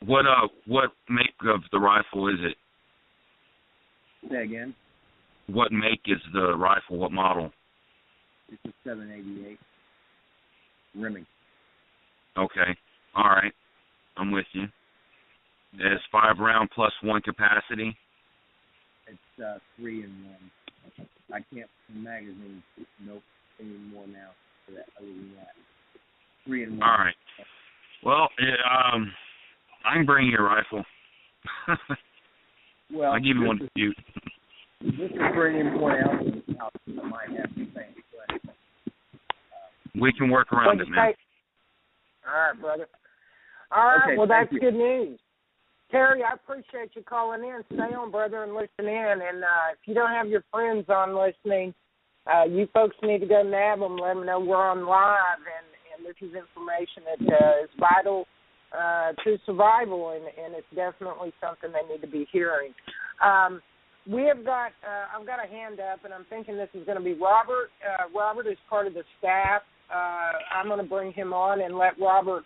what make of the rifle is it? Say again? What make is the rifle? What model? It's a 788 Remington. Okay. All right. I'm with you. It's 5 round plus 1 capacity. It's 3 in 1. I can't put magazines. Nope. Any more now for that. Other than that, 3 in 1. All right. Well, I can bring you a rifle. Well, I'll give you one to shoot. This is for anyone else that might have the same question. We can work around it, man. All right, brother. All right, Okay, well, that's thank you. good news. Terry, I appreciate you calling in. Stay on, brother, and listen in. And if you don't have your friends on listening, you folks need to go nab them, let them know we're on live, and this is information that is vital to survival, and it's definitely something they need to be hearing. I've got a hand up, and I'm thinking this is going to be Robert. Robert is part of the staff. I'm going to bring him on and let Robert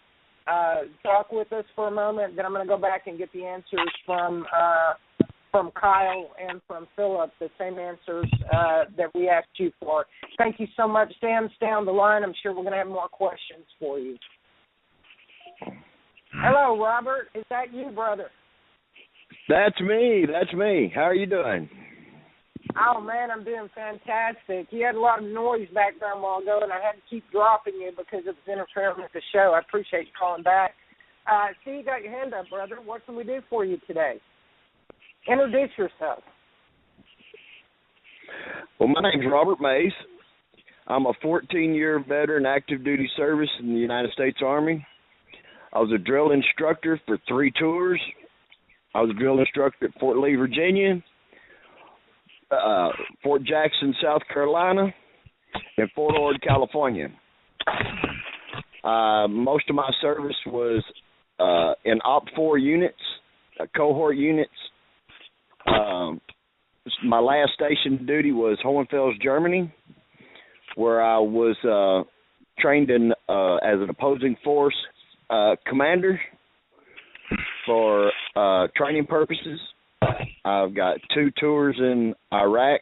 talk with us for a moment. Then I'm going to go back and get the answers from Kyle and from Philip, the same answers that we asked you for. Thank you so much, Sam. Stay on the line. I'm sure we're going to have more questions for you. Hello, Robert. Is that you, brother? That's me. How are you doing? Oh, man, I'm doing fantastic. You had a lot of noise back there a while ago, and I had to keep dropping you because it was interfering with the show. I appreciate you calling back. See, you got your hand up, brother. What can we do for you today? Introduce yourself. Well, my name's Robert Mays. I'm a 14-year veteran active duty service in the United States Army. I was a drill instructor for 3 tours. I was a drill instructor at Fort Lee, Virginia, Fort Jackson, South Carolina, and Fort Ord, California. Most of my service was in OP4 units, cohort units. My last station duty was Hohenfels, Germany, where I was trained in as an opposing force commander for training purposes. I've got 2 tours in Iraq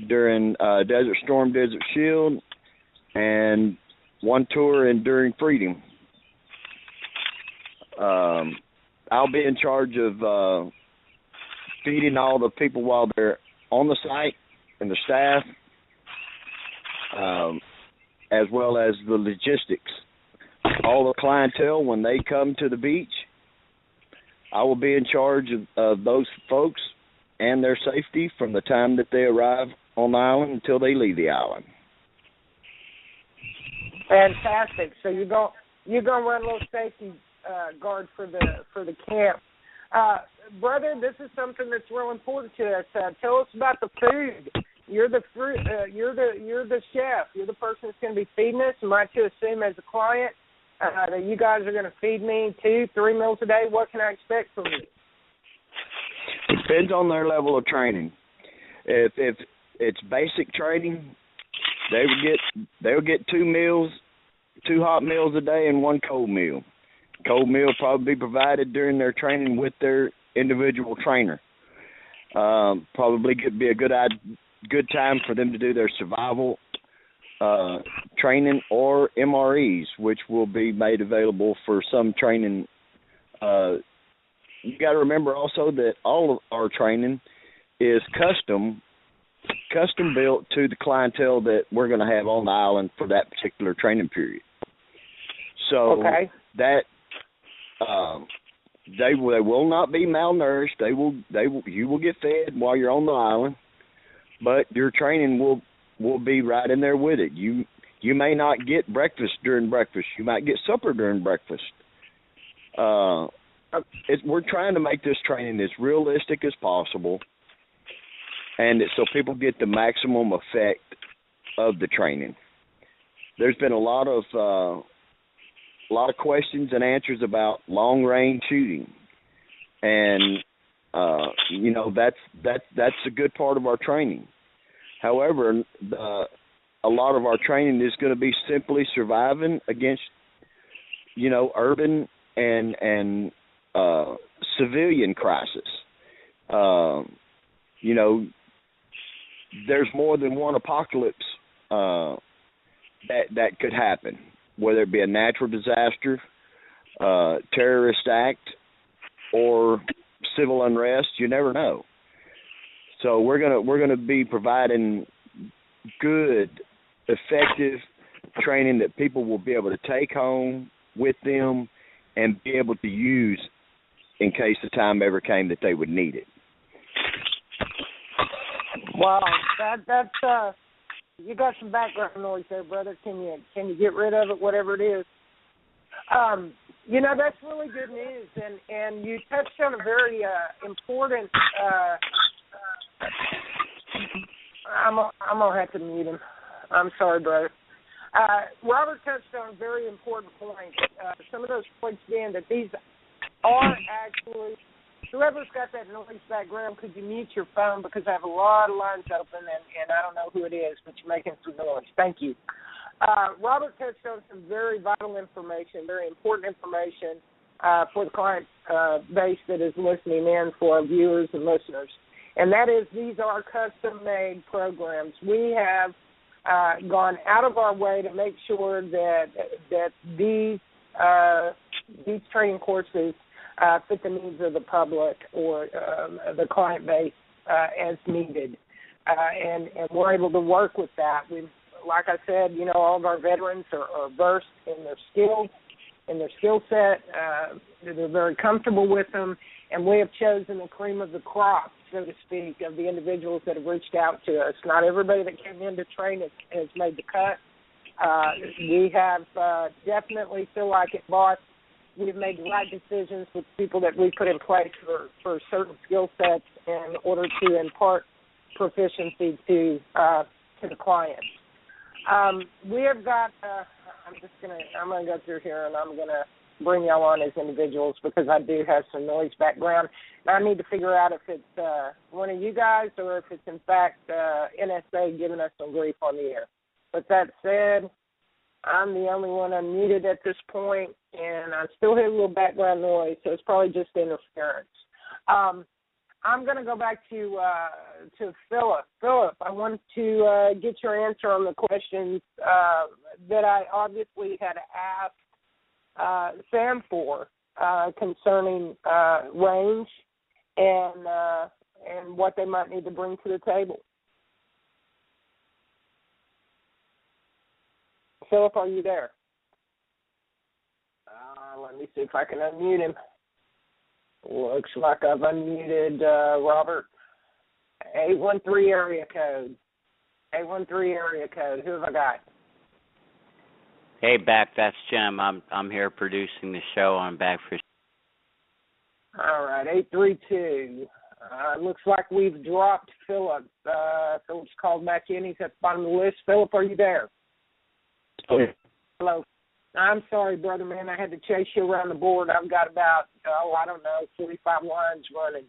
during Desert Storm, Desert Shield, and 1 tour in Enduring Freedom. I'll be in charge of feeding all the people while they're on the site and the staff, as well as the logistics. All the clientele, when they come to the beach, I will be in charge of those folks and their safety from the time that they arrive on the island until they leave the island. Fantastic. So you're gonna run a little safety guard for the camp. Brother, this is something that's real important to us. Tell us about the food. You're the chef. You're the person that's going to be feeding us. Am I to assume as a client that you guys are going to feed me 2-3 meals a day? What can I expect from you? It depends on their level of training. If it's basic training, they would get 2 meals, 2 hot meals a day and 1 cold meal. Cold meal will probably be provided during their training with their individual trainer. Probably could be a good time for them to do their survival training or MREs, which will be made available for some training. You got to remember also that all of our training is custom built to the clientele that we're going to have on the island for that particular training period. So that they will not be malnourished. You will get fed while you're on the island, but your training will be right in there with it. You may not get breakfast during breakfast. You might get supper during breakfast. We're trying to make this training as realistic as possible, and so people get the maximum effect of the training. There's been a lot of questions and answers about long range shooting, and that's a good part of our training. However, a lot of our training is going to be simply surviving against urban and civilian crisis. There's more than one apocalypse that could happen, whether it be a natural disaster, terrorist act, or civil unrest. You never know. So we're gonna be providing good, effective training that people will be able to take home with them and be able to use in case the time ever came that they would need it. Wow, that's you got some background noise there, brother. Can you get rid of it, whatever it is? That's really good news, and you touched on a very important. I'm gonna have to mute him. I'm sorry, brother. Robert touched on a very important point. Some of those points being that these are actually. Whoever's got that noise background, could you mute your phone, because I have a lot of lines open and I don't know who it is, but you're making some noise. Thank you. Robert touched on some very vital information, very important information for the client base that is listening in, for our viewers and listeners, and that is these are custom-made programs. We have gone out of our way to make sure that these training courses fit the needs of the public or the client base as needed, and we're able to work with that. Like I said, all of our veterans are versed in their skills, in their skill set. They're very comfortable with them, and we have chosen the cream of the crop, so to speak, of the individuals that have reached out to us. Not everybody that came in to train has made the cut. We have definitely feel like at B.O.S.S, we've made the right decisions with people that we put in place for certain skill sets in order to impart proficiency to the clients. We have got. I'm gonna go through here and I'm gonna bring y'all on as individuals because I do have some noise background. And I need to figure out if it's one of you guys or if it's in fact NSA giving us some grief on the air. With that said, I'm the only one unmuted at this point, and I still hear a little background noise, so it's probably just interference. I'm going to go back to Philip. Philip, I want to get your answer on the questions that I obviously had asked Sam for concerning range and what they might need to bring to the table. Philip, are you there? Let me see if I can unmute him. Looks like I've unmuted Robert. 813 area code. 813 area code. Who have I got? Hey, Back, that's Jim. I'm here producing the show on Back for. All right, 832. Looks like we've dropped Philip. Philip's called back in. He's at the bottom of the list. Philip, are you there? Okay. Hello. I'm sorry, brother, man. I had to chase you around the board. I've got about, 45 lines running.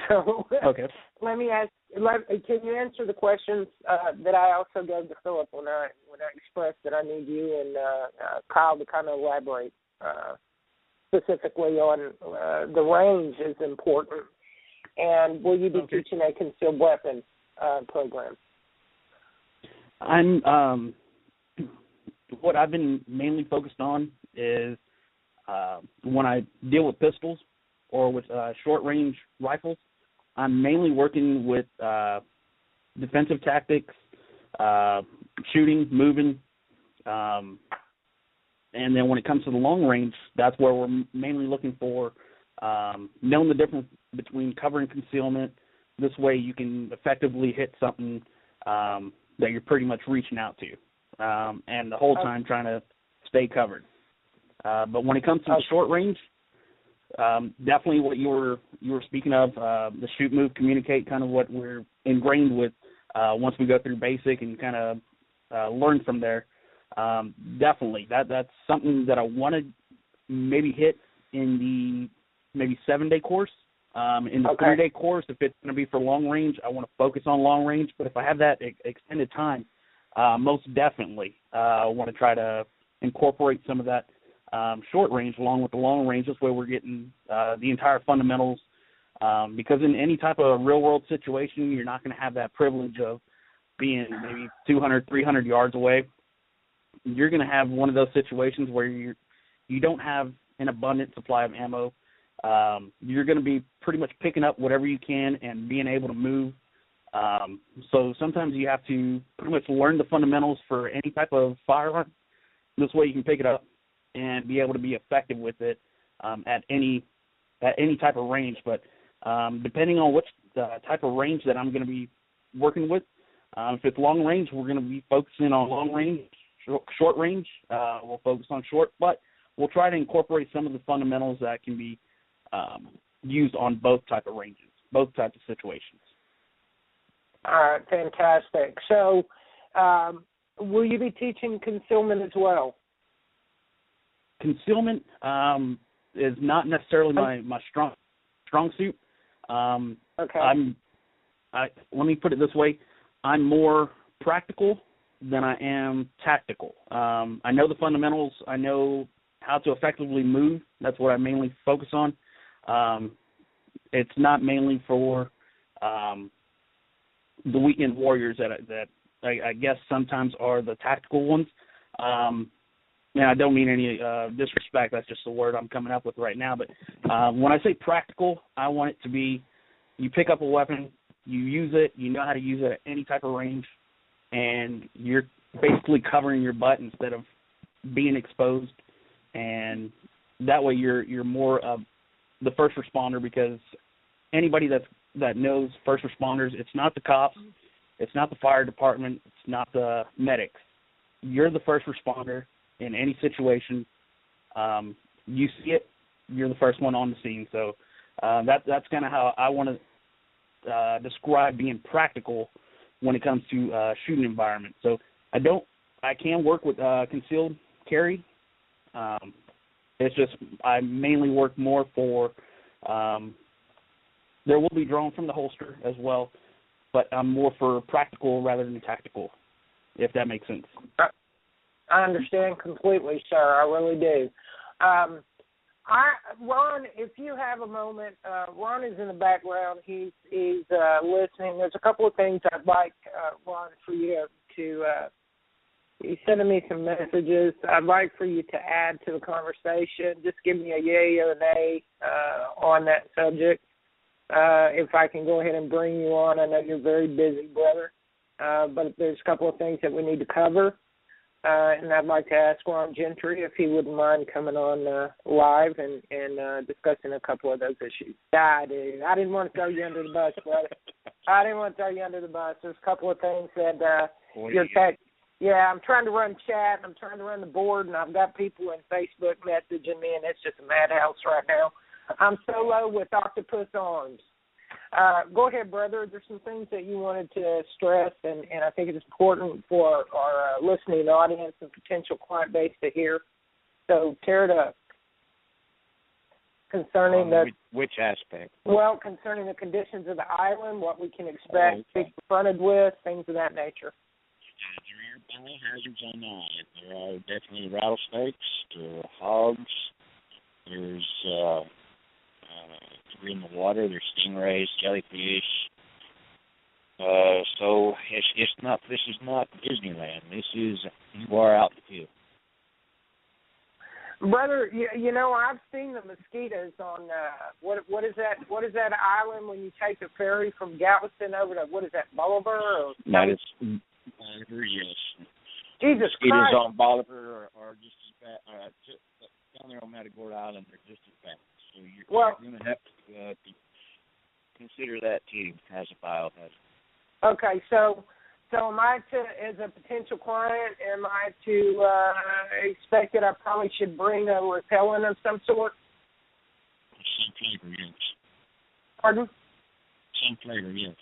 So okay. Let me ask, can you answer the questions that I also gave to Philip when I expressed that I need you and Kyle to kind of elaborate specifically on the range is important, and will you be teaching a concealed weapon program? What I've been mainly focused on is when I deal with pistols or with short-range rifles, I'm mainly working with defensive tactics, shooting, moving, and then when it comes to the long range, that's where we're mainly looking for knowing the difference between cover and concealment. This way you can effectively hit something that you're pretty much reaching out to. And the whole time trying to stay covered. But when it comes to the short range, definitely what you were speaking of, the shoot, move, communicate, kind of what we're ingrained with once we go through basic and kind of learn from there. Definitely, that's something that I want to maybe hit in the maybe 7-day course. In the 3-day course, if it's going to be for long range, I want to focus on long range. But if I have that extended time, most definitely I want to try to incorporate some of that short range along with the long range. This way we're getting the entire fundamentals because in any type of real-world situation, you're not going to have that privilege of being maybe 200, 300 yards away. You're going to have one of those situations where you don't have an abundant supply of ammo. You're going to be pretty much picking up whatever you can and being able to move. So sometimes you have to pretty much learn the fundamentals for any type of firearm. This way you can pick it up and be able to be effective with it at any type of range. But depending on which type of range that I'm going to be working with, if it's long range, we're going to be focusing on long range. Short range, we'll focus on short, but we'll try to incorporate some of the fundamentals that can be used on both type of ranges, both types of situations. All right, fantastic. So will you be teaching concealment as well? Concealment is not necessarily my strong suit. Okay. Let me put it this way. I'm more practical than I am tactical. I know the fundamentals. I know how to effectively move. That's what I mainly focus on. It's not mainly for the weekend warriors that I guess sometimes are the tactical ones. And I don't mean any disrespect. That's just the word I'm coming up with right now. But when I say practical, I want it to be you pick up a weapon, you use it, you know how to use it at any type of range, and you're basically covering your butt instead of being exposed. And that way you're more of the first responder, because anybody that knows first responders, it's not the cops, it's not the fire department, it's not the medics. You're the first responder in any situation. You see it, you're the first one on the scene. So that's kind of how I want to describe being practical when it comes to shooting environment. So I can work with concealed carry. It's just I mainly work more for there will be drawn from the holster as well, but I'm more for practical rather than tactical, if that makes sense. I understand completely, sir. I really do. Ron, if you have a moment, Ron is in the background. He's listening. There's a couple of things I'd like, Ron, for you to he's sending me some messages. I'd like for you to add to the conversation. Just give me a yay or a nay on that subject. If I can go ahead and bring you on. I know you're very busy, brother, but there's a couple of things that we need to cover. And I'd like to ask Ron Gentry if he wouldn't mind coming on live and discussing a couple of those issues. I didn't want to throw you under the bus, brother. I didn't want to throw you under the bus. There's a couple of things that you're I'm trying to run chat. I'm trying to run the board, and I've got people in Facebook messaging me, and it's just a madhouse right now. I'm solo with Octopus Arms. Go ahead, brother. There's some things that you wanted to stress, and I think it's important for our listening audience and potential client base to hear. So tear it up. Concerning which aspect? Well, concerning the conditions of the island, what we can expect, be confronted with, things of that nature. There are hazards on the island. There are definitely rattlesnakes, there are hogs, there's in the water, there's stingrays, jellyfish. So it's not. This is not Disneyland. This is you are out in the field. Brother, you know I've seen the mosquitoes on what is that? What is that island when you take the ferry from Galveston over to what is that, Bolivar? Or that is Bolivar, yes. Jesus mosquitoes Christ. on Bolivar are just as bad. Down there on Matagorda Island, they're just as bad. So you're going to have to consider that too as a biohazard. Okay, so am I to, as a potential client, am I to expect that I probably should bring a repellent of some sort? Some flavor, yes. Pardon? Some flavor, yes.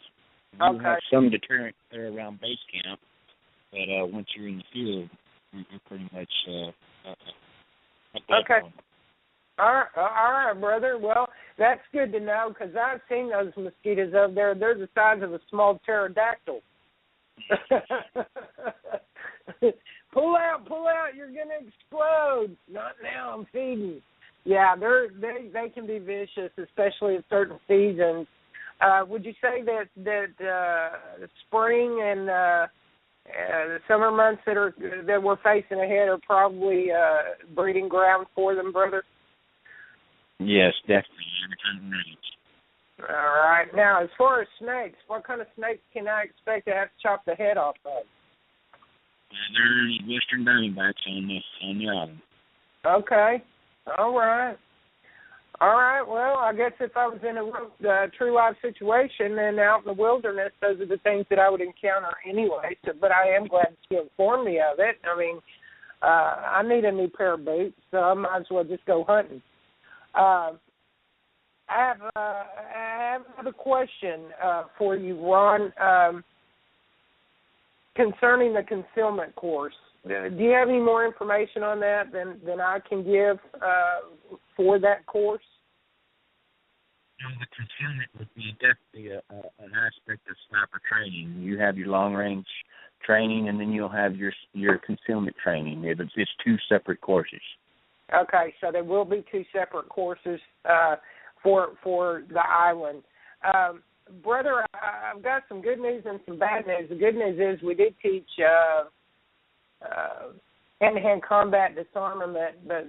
Okay. You have some deterrent there around base camp, but once you're in the field, you're pretty much okay. All right, brother. Well, that's good to know because I've seen those mosquitoes over there. They're the size of a small pterodactyl. Pull out! You're gonna explode. Not now. I'm feeding. Yeah, they can be vicious, especially in certain seasons. Would you say that spring and the summer months that we're facing ahead are probably breeding ground for them, brother? Yes, definitely. Every time it rains. All right. Now, as far as snakes, what kind of snakes can I expect to have to chop the head off of? There's western diamondbacks on the island. Okay. All right. All right. Well, I guess if I was in a true life situation and out in the wilderness, those are the things that I would encounter anyway. So, but I am glad that you informed me of it. I mean, I need a new pair of boots, so I might as well just go hunting. I have another question for you, Ron, concerning the concealment course. Do you have any more information on that than I can give for that course? The concealment would be definitely an aspect of sniper training. You have your long-range training, and then you'll have your concealment training. It's two separate courses. Okay, so there will be two separate courses for the island. Brother, I've got some good news and some bad news. The good news is we did teach hand-to-hand combat disarmament, but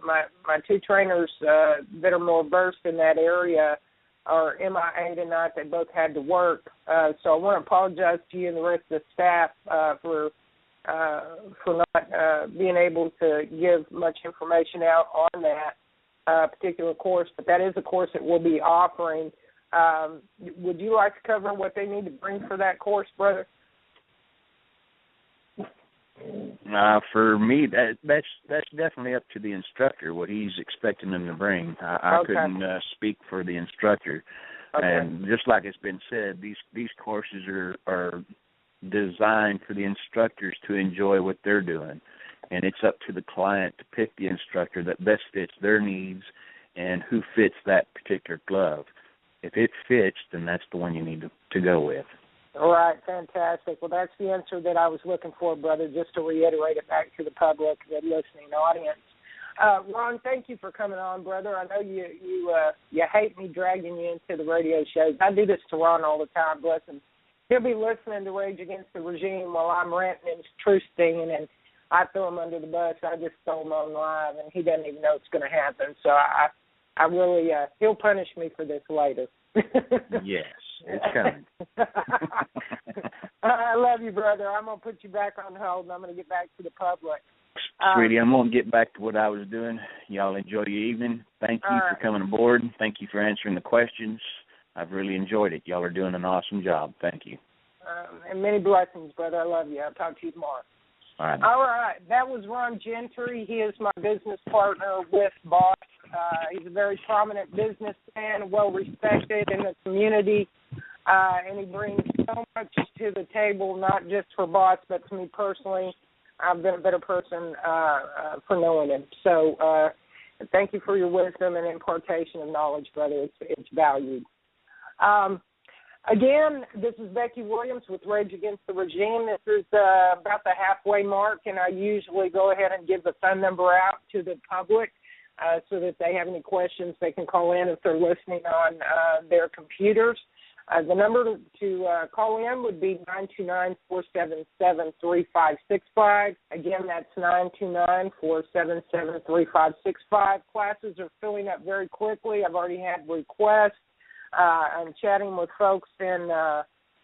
my two trainers that are more versed in that area are MIA tonight. They both had to work. So I want to apologize to you and the rest of the staff for not being able to give much information out on that particular course, but that is a course that we'll be offering. Would you like to cover what they need to bring for that course, brother? For me, that's definitely up to the instructor, what he's expecting them to bring. I Okay. couldn't speak for the instructor. Okay. And just like it's been said, these courses are designed for the instructors to enjoy what they're doing. And it's up to the client to pick the instructor that best fits their needs and who fits that particular glove. If it fits, then that's the one you need to go with. All right, fantastic. Well, that's the answer that I was looking for, brother, just to reiterate it back to the public, the listening audience. Ron, thank you for coming on, brother. I know you hate me dragging you into the radio shows. I do this to Ron all the time, bless him. He'll be listening to Rage Against the Regime while I'm ranting and truth stinging, and I throw him under the bus. I just throw him on live, and he doesn't even know it's going to happen. So I really, he'll punish me for this later. Yes, it's coming. I love you, brother. I'm going to put you back on hold, and I'm going to get back to the public. Sweetie, I'm going to get back to what I was doing. Y'all enjoy your evening. Thank you for coming aboard. Thank you for answering the questions. I've really enjoyed it. Y'all are doing an awesome job. Thank you. And many blessings, brother. I love you. I'll talk to you tomorrow. All right. All right. That was Ron Gentry. He is my business partner with B.O.S.S. He's a very prominent businessman, well-respected in the community, and he brings so much to the table, not just for B.O.S.S, but to me personally. I've been a better person for knowing him. So thank you for your wisdom and impartation of knowledge, brother. It's valued. Again, this is Becky Williams with Rage Against the Regime. This is about the halfway mark, and I usually go ahead and give the phone number out to the public so that if they have any questions, they can call in if they're listening on their computers. The number to call in would be 929-477-3565. Again, that's 929-477-3565. Classes are filling up very quickly. I've already had requests. I'm chatting with folks in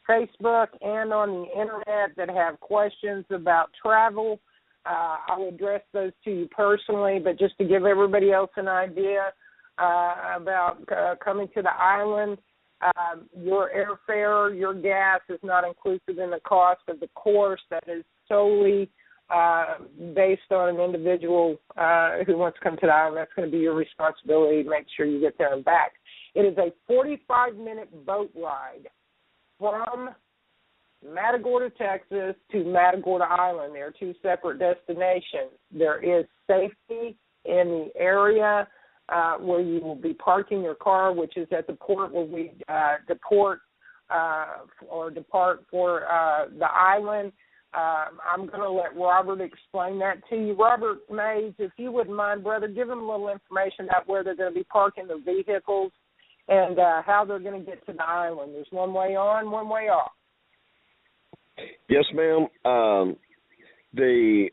Facebook and on the Internet that have questions about travel. I'll address those to you personally, but just to give everybody else an idea about coming to the island, your airfare, your gas is not inclusive in the cost of the course. That is solely based on an individual who wants to come to the island. That's going to be your responsibility to make sure you get there and back. It is a 45-minute boat ride from Matagorda, Texas to Matagorda Island. There are two separate destinations. There is safety in the area where you will be parking your car, which is at the port where we depart for the island. I'm going to let Robert explain that to you. Robert Mays, if you wouldn't mind, brother, give them a little information about where they're going to be parking their vehicles and how they're going to get to the island. There's one way on, one way off. Yes, ma'am. The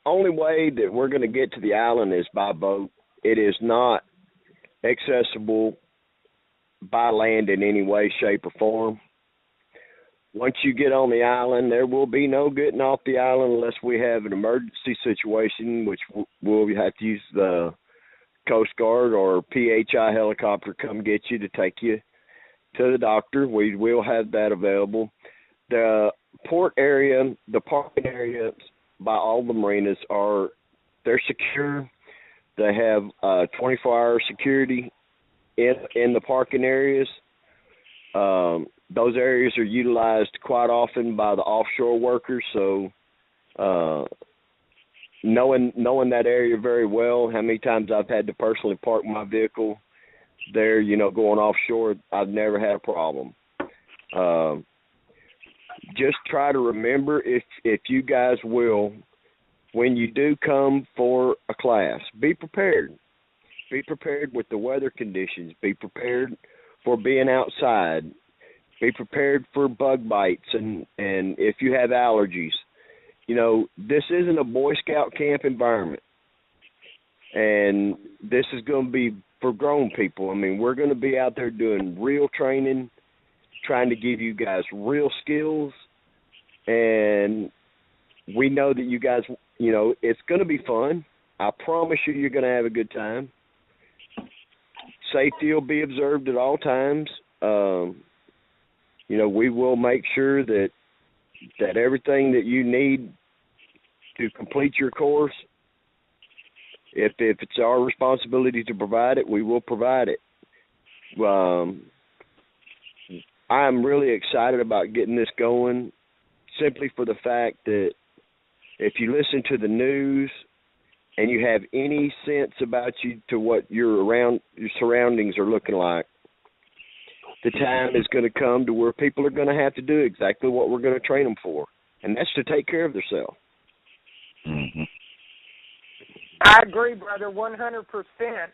only way that we're going to get to the island is by boat. It is not accessible by land in any way, shape, or form. Once you get on the island, there will be no getting off the island unless we have an emergency situation, which we'll have to use the Coast Guard or PHI helicopter come get you to take you to the doctor. We will have that available. The port area, the parking areas by all the marinas they're secure. They have 24-hour security in the parking areas. Those areas are utilized quite often by the offshore workers, so knowing that area very well, how many times I've had to personally park my vehicle there, going offshore, I've never had a problem. Just try to remember, if you guys will, when you do come for a class, be prepared. Be prepared with the weather conditions. Be prepared for being outside. Be prepared for bug bites and if you have allergies. This isn't a Boy Scout camp environment. And this is going to be for grown people. I mean, we're going to be out there doing real training, trying to give you guys real skills. And we know that you guys, it's going to be fun. I promise you're going to have a good time. Safety will be observed at all times. We will make sure that everything that you need to complete your course, if it's our responsibility to provide it, we will provide it. I'm really excited about getting this going, simply for the fact that if you listen to the news and you have any sense about you to what your surroundings are looking like, the time is going to come to where people are going to have to do exactly what we're going to train them for, and that's to take care of themselves. Mm-hmm. I agree, brother, 100%,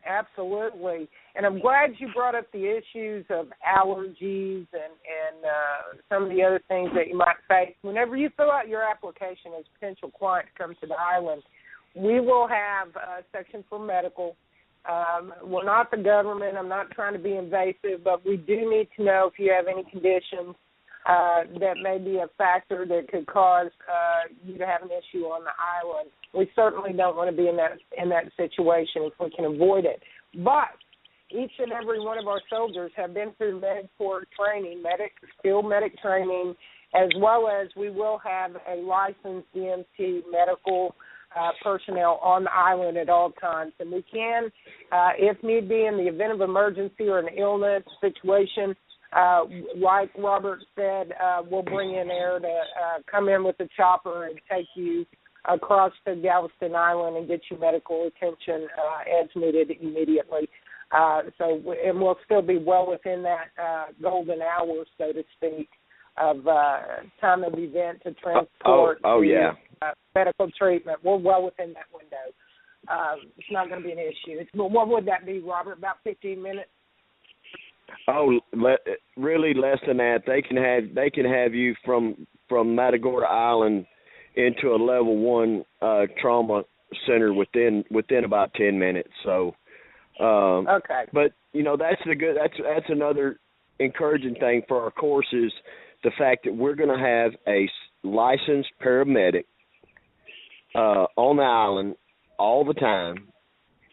absolutely. And I'm glad you brought up the issues of allergies and some of the other things that you might face. Whenever you fill out your application as a potential client to come to the island, we will have a section for medical. We're not the government. I'm not trying to be invasive, but we do need to know if you have any conditions that may be a factor that could cause you to have an issue on the island. We certainly don't want to be in that situation if we can avoid it. But each and every one of our soldiers have been through MedCorps training, skilled medic training, as well as we will have a licensed DMT medical personnel on the island at all times. And we can, if need be, in the event of emergency or an illness situation, like Robert said, we'll bring in air to come in with the chopper and take you across to Galveston Island and get you medical attention as needed immediately. And we'll still be well within that golden hour, so to speak, of time of event to transport medical treatment. We're well within that window. It's not going to be an issue. What would that be, Robert, about 15 minutes? Oh, really less than that. They can have you from Matagorda Island into a level 1 trauma center within about 10 minutes. So, okay. But that's another encouraging thing for our courses, the fact that we're going to have a licensed paramedic on the island all the time.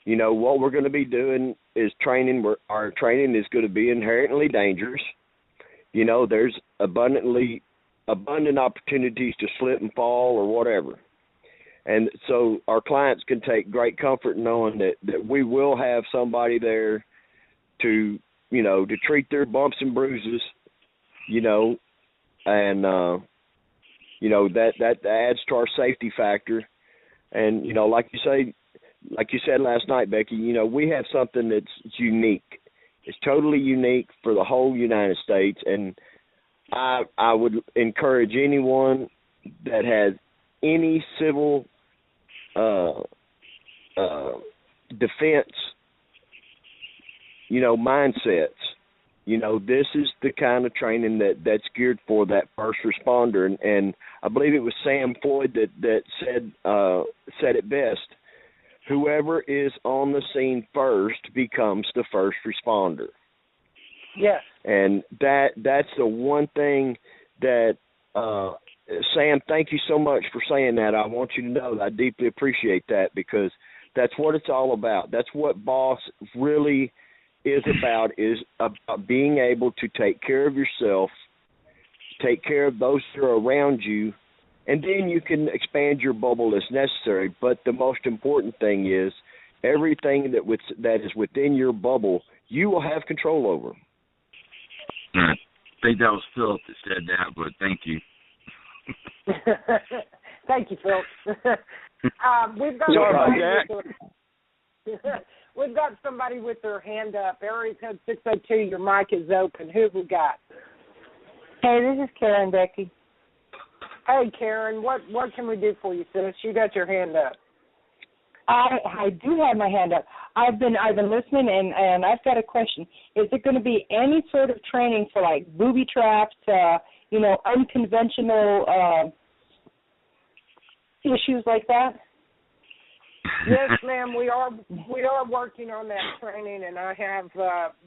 What we're going to be doing is training. Our training is going to be inherently dangerous. There's abundant opportunities to slip and fall or whatever. And so our clients can take great comfort knowing that we will have somebody there to treat their bumps and bruises, and that adds to our safety factor. And, like you said last night, Becky, we have something that's unique. It's totally unique for the whole United States, and I would encourage anyone that has any civil defense, mindsets. This is the kind of training that's geared for that first responder, and I believe it was Sam Floyd that said it best. Whoever is on the scene first becomes the first responder. Yes. And that's the one thing that, Sam, thank you so much for saying that. I want you to know that I deeply appreciate that, because That's what it's all about. That's what B.O.S. really is about being able to take care of yourself, take care of those that are around you, and then you can expand your bubble as necessary. But the most important thing is everything that is within your bubble, you will have control over. I think that was Philip that said that, but thank you. Thank you, Phil. We've got somebody with their hand up. Area code 602, your mic is open. Who have we got? Hey, this is Karen Becky. Hey, Karen, what can we do for you, sis? You got your hand up. I do have my hand up. I've been listening, and I've got a question. Is it going to be any sort of training for like booby traps, unconventional issues like that? Yes, ma'am. We are working on that training, and I have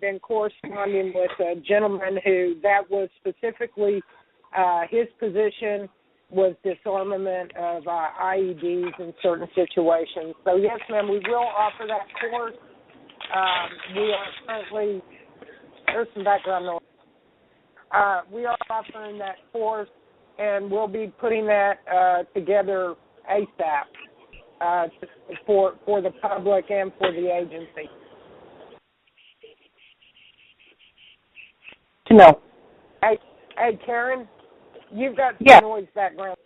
been corresponding with a gentleman who that was specifically his position was disarmament of IEDs in certain situations. So, yes, ma'am, we will offer that course. We are currently, there's some background noise. We are offering that course, and we'll be putting that together ASAP for the public and for the agency. No. Hey, Karen, you've got some noise background.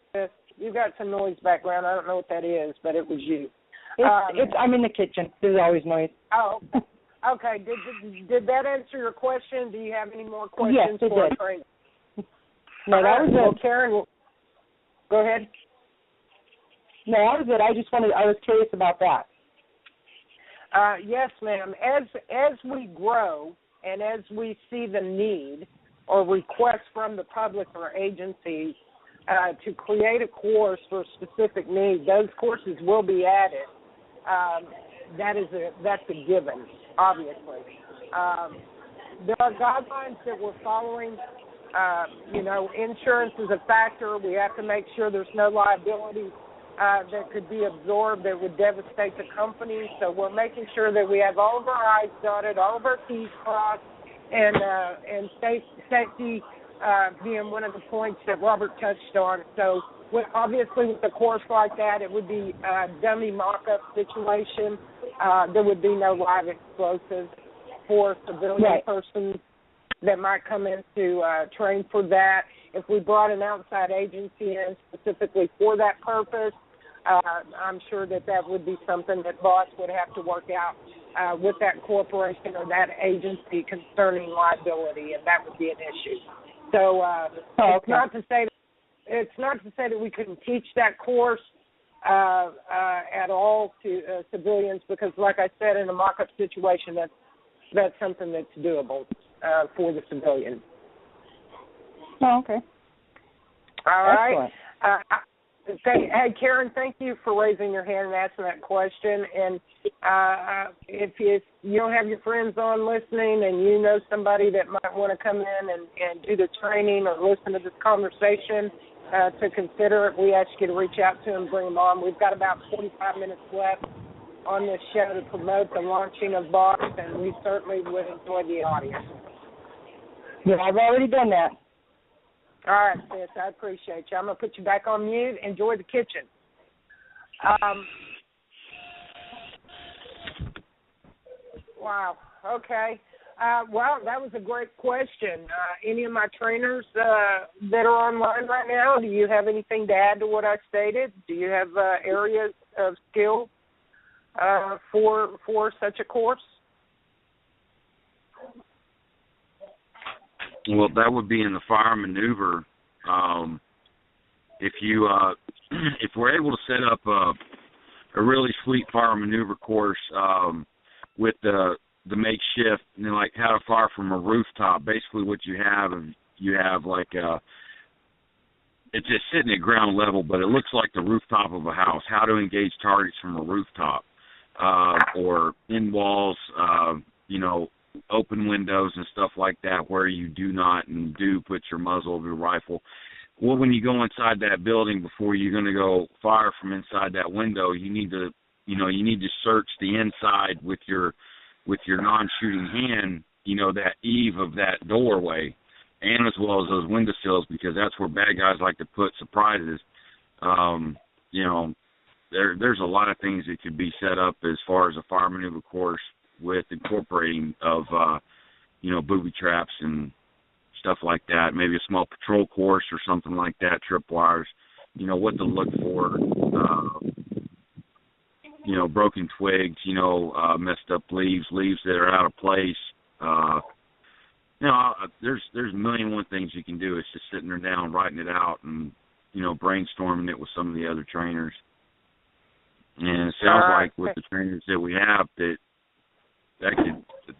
You've got some noise background. I don't know what that is, but it was you. I'm in the kitchen. There's always noise. Oh, okay. Did that answer your question? Do you have any more questions? Yes, it for did. No, that was well, it. Karen, go ahead. No, that was it. I was curious about that. Yes, ma'am. As we grow and as we see the need or requests from the public or agencies to create a course for a specific need, those courses will be added. That's a given, obviously. There are guidelines that we're following. Insurance is a factor. We have to make sure there's no liability that could be absorbed that would devastate the company. So we're making sure that we have all of our I's dotted, all of our T's crossed, and safety being one of the points that Robert touched on. So obviously with a course like that, it would be a dummy mock-up situation. There would be no live explosives for civilian persons that might come in to train for that. If we brought an outside agency in specifically for that purpose, I'm sure that would be something that B.O.S. would have to work out with that corporation or that agency concerning liability, and that would be an issue. So it's not to say that we couldn't teach that course at all to civilians, because, like I said, in a mock-up situation, that's something that's doable for the civilian. Oh, okay. All right. Excellent. Hey, Karen, thank you for raising your hand and asking that question. And if you don't have your friends on listening and you know somebody that might want to come in and do the training or listen to this conversation, to consider it, we ask you to reach out to them, bring them on. We've got about 45 minutes left on this show to promote the launching of B.O.S., and we certainly would enjoy the audience. Yeah, I've already done that. All right, sis, I appreciate you. I'm going to put you back on mute. Enjoy the kitchen. Wow, okay. Well, that was a great question. Any of my trainers that are online right now, do you have anything to add to what I stated? Do you have areas of skill for such a course? Well, that would be in the fire maneuver. If we're able to set up a really sweet fire maneuver course with the makeshift, like how to fire from a rooftop. Basically, what you have like it's just sitting at ground level, but it looks like the rooftop of a house. How to engage targets from a rooftop or in walls, open windows and stuff like that, where you do not and do put your muzzle of your rifle. Well, when you go inside that building, before you're going to go fire from inside that window, you need to you need to search the inside with your non-shooting hand, that eave of that doorway, and as well as those windowsills, because that's where bad guys like to put surprises. There's a lot of things that could be set up as far as a fire maneuver course with incorporating of, booby traps and stuff like that. Maybe a small patrol course or something like that, tripwires, what to look for, broken twigs, messed up leaves that are out of place. There's a million and one things you can do. It's just sitting there down, writing it out, and, brainstorming it with some of the other trainers. And it sounds like with the trainers that we have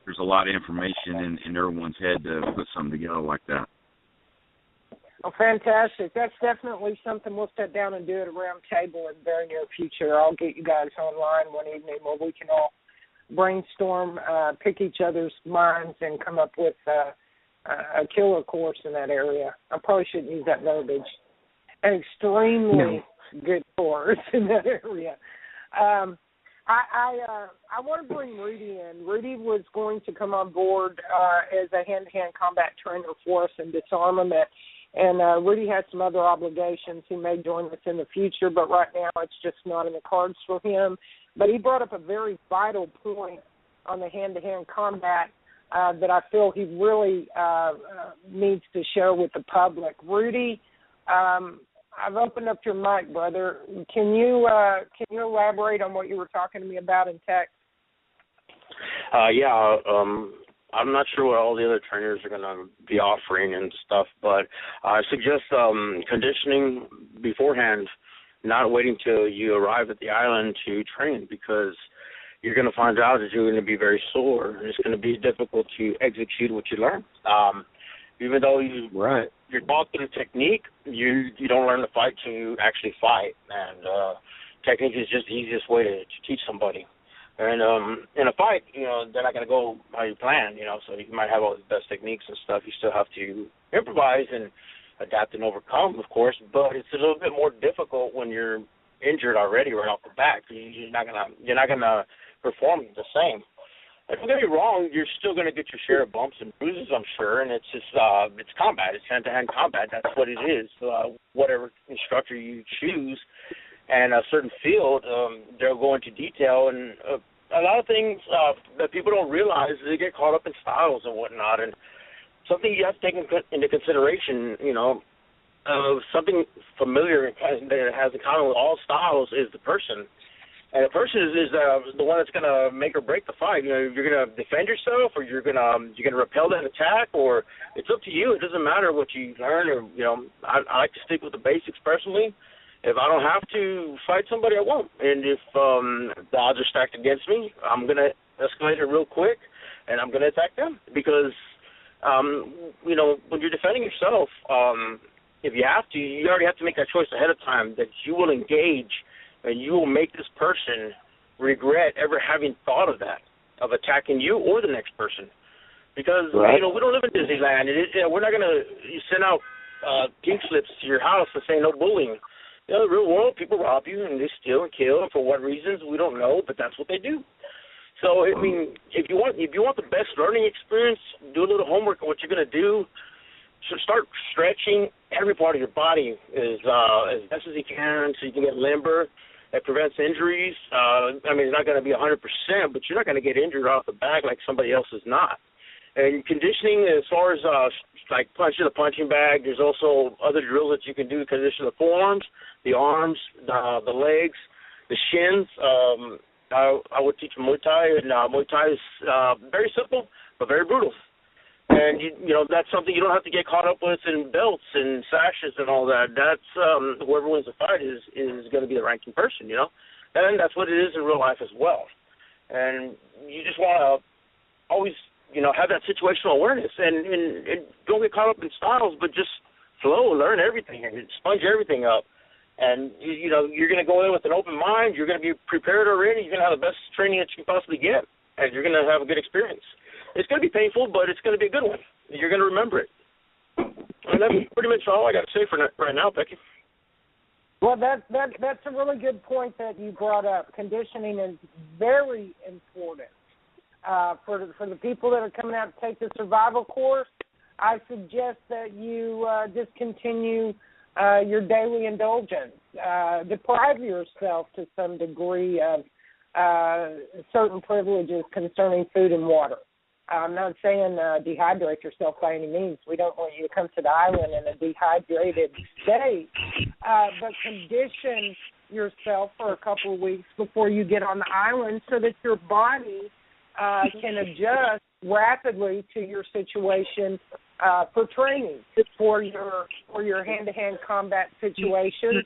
there's a lot of information in everyone's head to put something together like that. Oh, fantastic. That's definitely something we'll sit down and do at a round table in the very near future. I'll get you guys online one evening where we can all brainstorm, pick each other's minds, and come up with a killer course in that area. I probably shouldn't use that verbiage. An extremely good course in that area. I want to bring Rudy in. Rudy was going to come on board as a hand-to-hand combat trainer for us in disarmament, and Rudy has some other obligations. He may join us in the future, but right now it's just not in the cards for him. But he brought up a very vital point on the hand-to-hand combat that I feel he really needs to share with the public. Rudy, I've opened up your mic, brother. Can you elaborate on what you were talking to me about in text? I'm not sure what all the other trainers are going to be offering and stuff, but I suggest conditioning beforehand, not waiting till you arrive at the island to train, because you're going to find out that you're going to be very sore. It's going to be difficult to execute what you learn. Even though you're taught through technique, you don't learn to fight to actually fight. And technique is just the easiest way to teach somebody. And in a fight, they're not going to go how you plan, so you might have all the best techniques and stuff. You still have to improvise and adapt and overcome, of course, but it's a little bit more difficult when you're injured already right off the bat. You're not gonna perform the same. Don't get me wrong, you're still going to get your share of bumps and bruises, I'm sure, and it's just it's combat. It's hand-to-hand combat. That's what it is. Whatever instructor you choose and a certain field, they'll go into detail. And a lot of things that people don't realize, they get caught up in styles and whatnot. And something you have to take into consideration, something familiar that has in common with all styles is the person. And the person is the one that's going to make or break the fight. You're going to defend yourself, or you're going to repel that attack, or it's up to you. It doesn't matter what you learn. Or I like to stick with the basics personally. If I don't have to fight somebody, I won't. And if the odds are stacked against me, I'm going to escalate it real quick, and I'm going to attack them. Because when you're defending yourself, if you have to, you already have to make that choice ahead of time that you will engage. And you will make this person regret ever having thought of that, of attacking you or the next person. Because, we don't live in Disneyland. We're not going to send out pink slips to your house and say no bullying. In the real world, people rob you and they steal and kill. And for what reasons, we don't know, but that's what they do. So, if you want the best learning experience, do a little homework on what you're going to do. So start stretching every part of your body as best as you can so you can get limber. That prevents injuries. It's not going to be 100%, but you're not going to get injured off the back like somebody else is not. And conditioning, as far as like punching the punching bag, there's also other drills that you can do to condition the forearms, the arms, the legs, the shins. I would teach Muay Thai, and Muay Thai is very simple but very brutal. And, that's something you don't have to get caught up with in belts and sashes and all that. That's whoever wins the fight is going to be the ranking person, And that's what it is in real life as well. And you just want to always, have that situational awareness. And don't get caught up in styles, but just flow, learn everything, and sponge everything up. And, you're going to go in with an open mind. You're going to be prepared already. You're going to have the best training that you can possibly get. And you're going to have a good experience. It's going to be painful, but it's going to be a good one. You're going to remember it. And that's pretty much all I got to say for right now, Becky. Well, that's a really good point that you brought up. Conditioning is very important for the people that are coming out to take the survival course. I suggest that you discontinue your daily indulgence. Deprive yourself to some degree of certain privileges concerning food and water. I'm not saying dehydrate yourself by any means. We don't want you to come to the island in a dehydrated state, but condition yourself for a couple of weeks before you get on the island so that your body can adjust rapidly to your situation for training, for your hand-to-hand combat situation,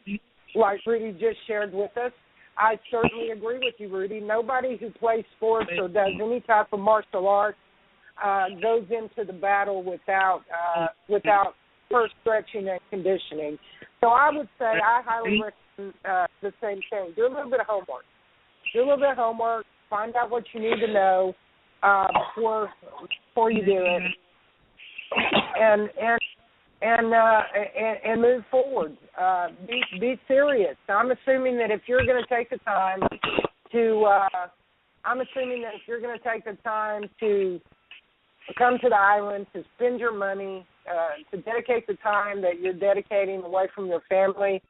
like Rudy just shared with us. I certainly agree with you, Rudy. Nobody who plays sports or does any type of martial arts goes into the battle without first stretching and conditioning. So I would say I highly recommend the same thing. Do a little bit of homework. Find out what you need to know before you do it, and move forward. Be serious. I'm assuming that if you're going to take the time to come to the island, to spend your money, to dedicate the time that you're dedicating away from your family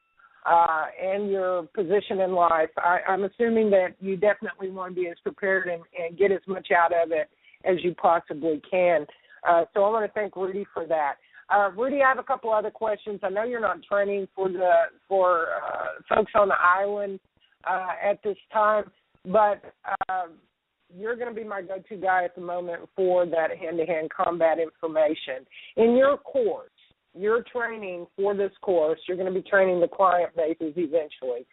and your position in life, I'm assuming that you definitely want to be as prepared and get as much out of it as you possibly can. So I want to thank Rudy for that. Rudy, I have a couple other questions. I know you're not training for folks on the island at this time, but you're going to be my go-to guy at the moment for that hand-to-hand combat information. In your course, your training for this course, you're going to be training the client bases eventually.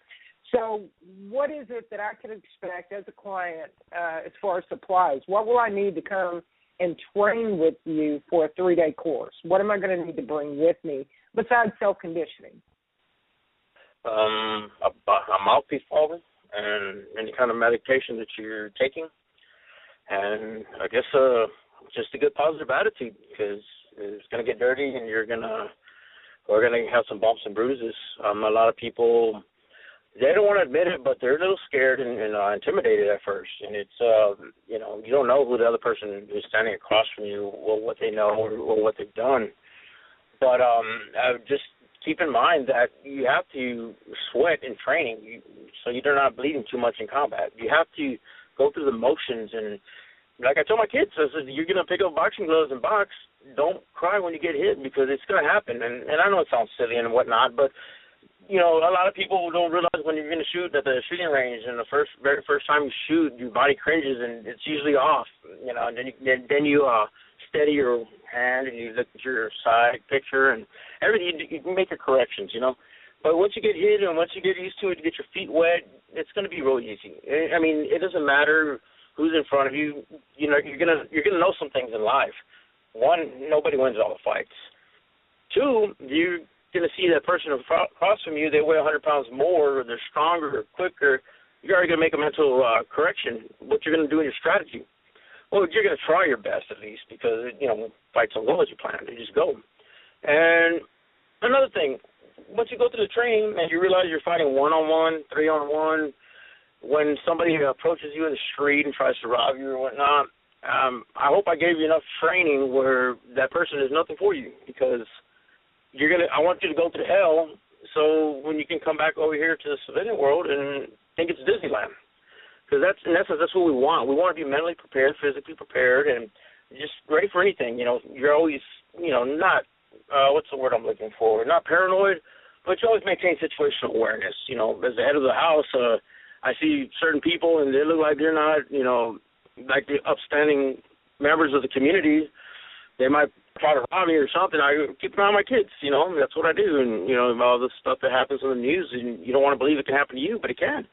So what is it that I could expect as a client as far as supplies? What will I need to come and train with you for a 3-day course? What am I going to need to bring with me besides self-conditioning? A mouthpiece problem and any kind of medication that you're taking. And I guess just a good positive attitude, because it's going to get dirty and we're going to have some bumps and bruises. A lot of people, they don't want to admit it, but they're a little scared and intimidated at first. And it's, you don't know who the other person is standing across from you, or what they know or what they've done. But just keep in mind that you have to sweat in training so you're not bleeding too much in combat. You have to go through the motions, and like I tell my kids, I said, you're going to pick up boxing gloves and box. Don't cry when you get hit, because it's going to happen. And I know it sounds silly and whatnot, but a lot of people don't realize when you're going to shoot at the shooting range, and the very first time you shoot, your body cringes and it's usually off. And then you steady your hand and you look at your side picture and everything. You can make your corrections, But once you get hit and once you get used to it, you get your feet wet, it's going to be real easy. I mean, it doesn't matter who's in front of you. You're gonna know some things in life. One, nobody wins all the fights. Two, you're going to see that person across from you, they weigh 100 pounds more, or they're stronger or quicker. You're already going to make a mental correction, what you're going to do in your strategy. Well, you're going to try your best at least, because, fights don't go as you planned. They just go. And another thing, once you go through the training and you realize you're fighting one-on-one, 3-on-1, when somebody approaches you in the street and tries to rob you or whatnot, I hope I gave you enough training where that person is nothing for you, because I want you to go through hell so when you can come back over here to the civilian world and think it's Disneyland. Because in essence, that's what we want. We want to be mentally prepared, physically prepared, and just ready for anything. You're always, not, what's the word I'm looking for? Not paranoid, but you always maintain situational awareness. As the head of the house, I see certain people and they look like they're not, like the upstanding members of the community. They might try to rob me or something. I keep an eye on my kids, that's what I do. And, all the stuff that happens on the news, and you don't want to believe it can happen to you, but it can.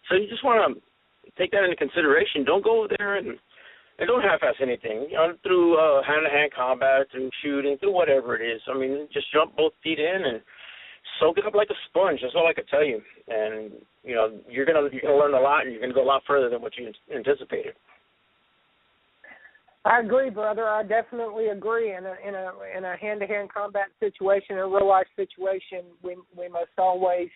So you just want to take that into consideration. Don't go over there and don't half-ass anything. Through hand-to-hand combat, through shooting, through whatever it is. I mean, just jump both feet in and soak it up like a sponge. That's all I could tell you. And, you're gonna learn a lot, and you're going to go a lot further than what you anticipated. I agree, brother. I definitely agree. In a hand-to-hand combat situation, a real-life situation, we must always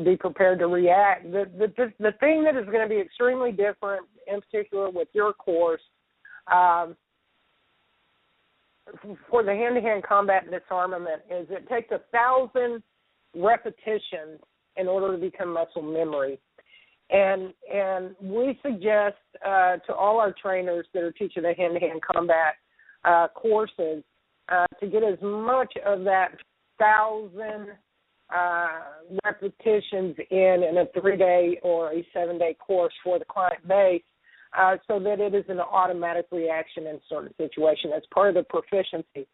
be prepared to react. The thing that is going to be extremely different, in particular with your course, for the hand-to-hand combat and disarmament, is it takes 1,000 repetitions in order to become muscle memory. And we suggest to all our trainers that are teaching the hand-to-hand combat courses to get as much of that 1,000 repetitions in a 3-day or a 7-day course for the client base, so that it is an automatic reaction in certain situations. That's part of the proficiency.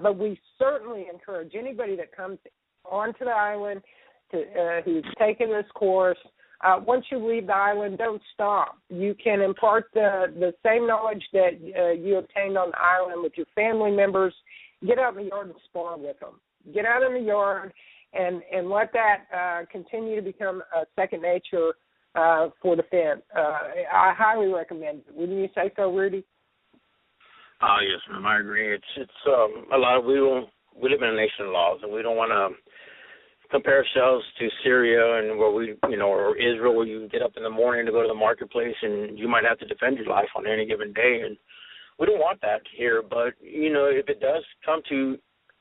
But we certainly encourage anybody that comes onto the island who's taken this course, once you leave the island, don't stop. You can impart the same knowledge that you obtained on the island with your family members. Get out in the yard and spar with them. Get out in the yard and let that continue to become second nature for the Fed. I highly recommend it. Wouldn't you say so, Rudy? Yes, ma'am. I agree. It's a lot of we live in a nation of laws, and we don't want to compare ourselves to Syria and where we, or Israel, where you get up in the morning to go to the marketplace and you might have to defend your life on any given day. And we don't want that here. But, if it does come to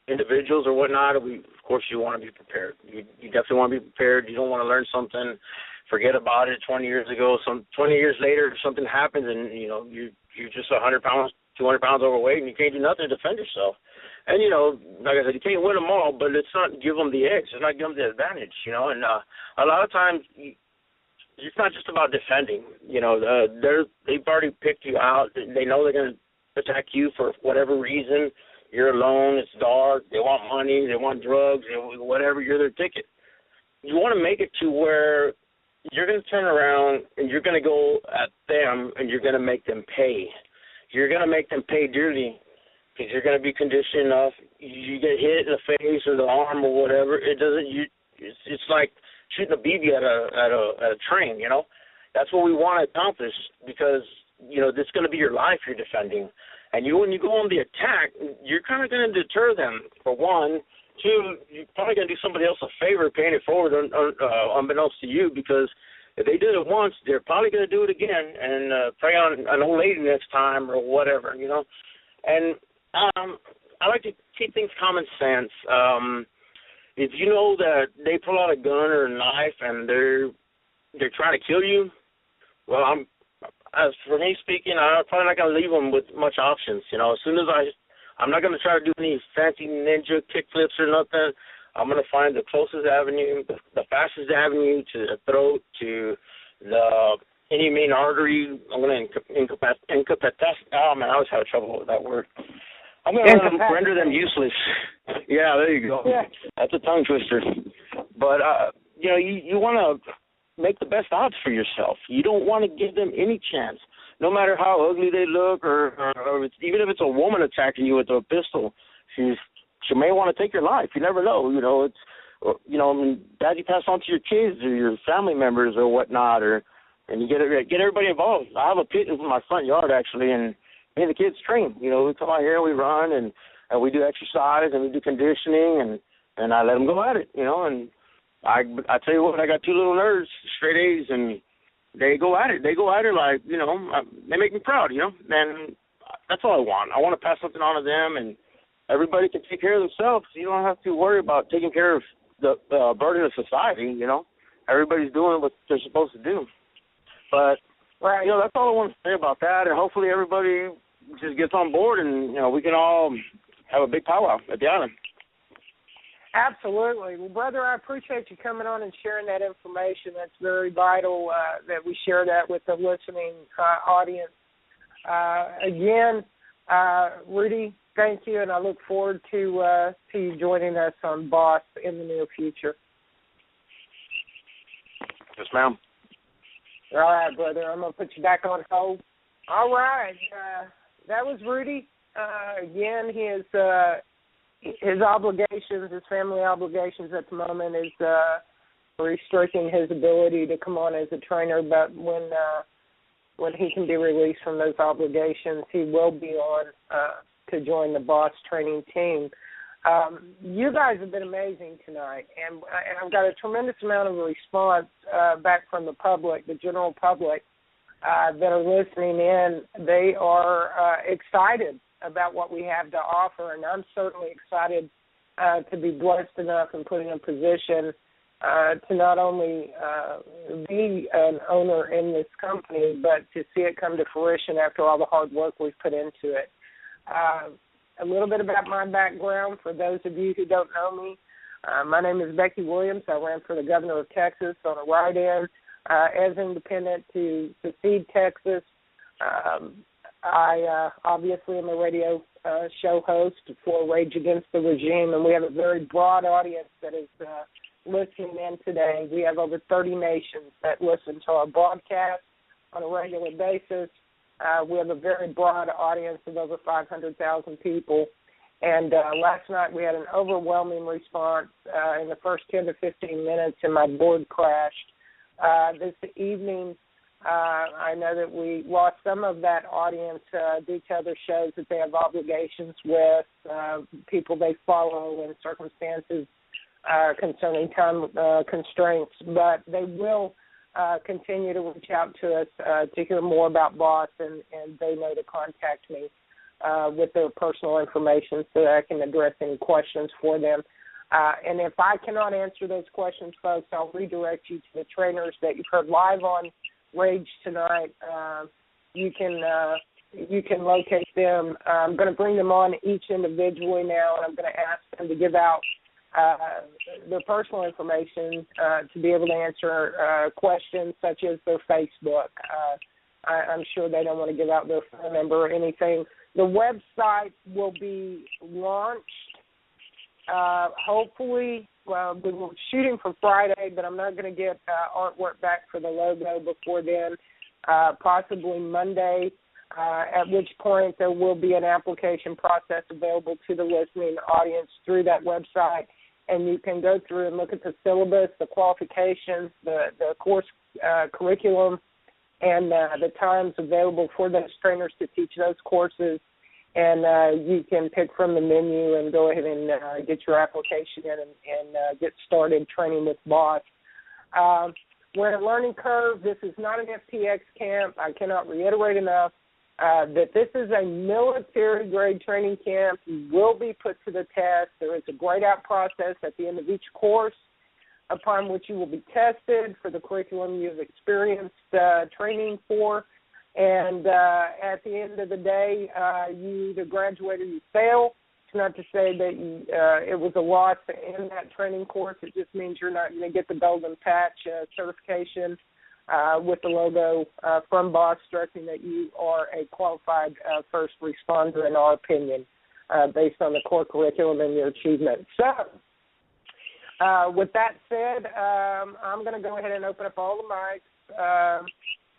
individuals or whatnot, of course you want to be prepared. You definitely want to be prepared. You don't want to learn something, forget about it 20 years ago. 20 years later, something happens and, you're just 100 pounds, 200 pounds overweight and you can't do nothing to defend yourself. And, like I said, you can't win them all, but it's not give them the edge. It's not give them the advantage, And a lot of times it's not just about defending. They've already picked you out. They know they're going to attack you for whatever reason. You're alone. It's dark. They want money. They want drugs. Whatever. You're their ticket. You want to make it to where you're going to turn around and you're going to go at them and you're going to make them pay. You're going to make them pay dearly. Because you're going to be conditioned enough. You get hit in the face or the arm or whatever. It doesn't. It's like shooting a BB at a train. That's what we want to accomplish because this is going to be your life you're defending. And when you go on the attack, you're kind of going to deter them for one. Two, you're probably going to do somebody else a favor paying it forward unbeknownst to you because if they did it once, they're probably going to do it again and prey on an old lady next time or whatever. And I like to keep things common sense. If you know that they pull out a gun or a knife and they're trying to kill you, well, as for me speaking, I'm probably not going to leave them with much options. As soon as I'm not going to try to do any fancy ninja kickflips or nothing. I'm going to find the closest avenue, the fastest avenue to the throat, to any main artery. I'm going to incapacitate. Oh man, I always have trouble with that word. I'm going to render them useless. Yeah, there you go. Yeah. That's a tongue twister. But, you want to make the best odds for yourself. You don't want to give them any chance, no matter how ugly they look or even if it's a woman attacking you with a pistol. She may want to take your life. You never know. That you pass on to your kids or your family members or whatnot, and you get everybody involved. I have a pit in my front yard, actually, and me and the kids train. We come out here, we run, and we do exercise, and we do conditioning, and I let them go at it, and I tell you what, I got two little nerds, straight A's, and they go at it. They go at it like, they make me proud, and that's all I want. I want to pass something on to them, and everybody can take care of themselves. You don't have to worry about taking care of the burden of society, Everybody's doing what they're supposed to do. But, that's all I want to say about that, and hopefully everybody just gets on board and, we can all have a big powwow at the island. Absolutely. Well, brother, I appreciate you coming on and sharing that information. That's very vital that we share that with the listening audience. Again, Rudy, thank you, and I look forward to you joining us on B.O.S. in the near future. Yes, ma'am. All right, brother. I'm going to put you back on hold. All right. That was Rudy. Again, his obligations, his family obligations at the moment is restricting his ability to come on as a trainer. But when when he can be released from those obligations, he will be on to join the B.O.S. training team. You guys have been amazing tonight, and I've got a tremendous amount of response back from the public, the general public, that are listening in. They are excited about what we have to offer, and I'm certainly excited to be blessed enough and put in a position to not only be an owner in this company, but to see it come to fruition after all the hard work we've put into it. A little bit about my background for those of you who don't know me. My name is Becky Williams. I ran for the governor of Texas on a write-in as independent to Secede Texas. I obviously am a radio show host for Rage Against the Regime, and we have a very broad audience that is listening in today. We have over 30 nations that listen to our broadcast on a regular basis. We have a very broad audience of over 500,000 people. And last night we had an overwhelming response in the first 10 to 15 minutes, and my board crashed. This evening, I know that we lost some of that audience due to other shows that they have obligations with, people they follow, and circumstances concerning time constraints. But they will continue to reach out to us to hear more about B.O.S., and they know to contact me with their personal information so that I can address any questions for them. And if I cannot answer those questions, folks, I'll redirect you to the trainers that you've heard live on Rage tonight. You can locate them. I'm going to bring them on each individually now, and I'm going to ask them to give out their personal information to be able to answer questions such as their Facebook. I'm sure they don't want to give out their phone number or anything. The website will be launched hopefully. Well, we were shooting for Friday, but I'm not going to get artwork back for the logo before then, possibly Monday, at which point there will be an application process available to the listening audience through that website. And you can go through and look at the syllabus, the qualifications, the course curriculum, and the times available for those trainers to teach those courses. And you can pick from the menu and go ahead and get your application in and get started training with B.O.S. We're in a learning curve. This is not an FTX camp. I cannot reiterate enough that this is a military-grade training camp. You will be put to the test. There is a grade-out process at the end of each course upon which you will be tested for the curriculum you've experienced training for. And at the end of the day, you either graduate or you fail. It's not to say that it was a loss in that training course. It just means you're not going to get the golden patch certification with the logo from B.O.S. stressing that you are a qualified first responder, in our opinion, based on the core curriculum and your achievement. So with that said, I'm going to go ahead and open up all the mics.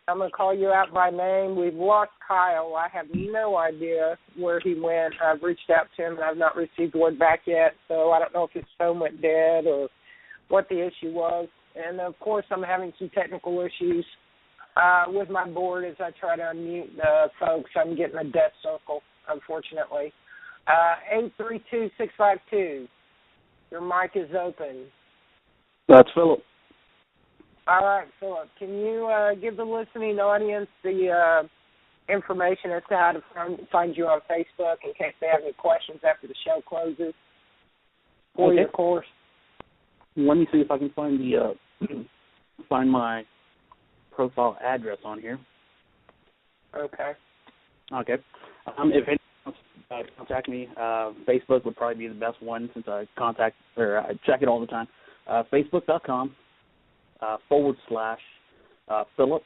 I'm going to call you out by name. We've lost Kyle. I have no idea where he went. I've reached out to him, and I've not received word back yet, so I don't know if his phone went dead or what the issue was. And, of course, I'm having some technical issues with my board as I try to unmute folks. I'm getting a death circle, unfortunately. 832-652. Your mic is open. That's Philip. All right, Philip, can you give the listening audience the information as to how to find you on Facebook in case they have any questions after the show closes for your course? Let me see if I can find the find my profile address on here. Okay. If anyone wants to contact me, Facebook would probably be the best one since I check it all the time. Facebook.com. / Philip,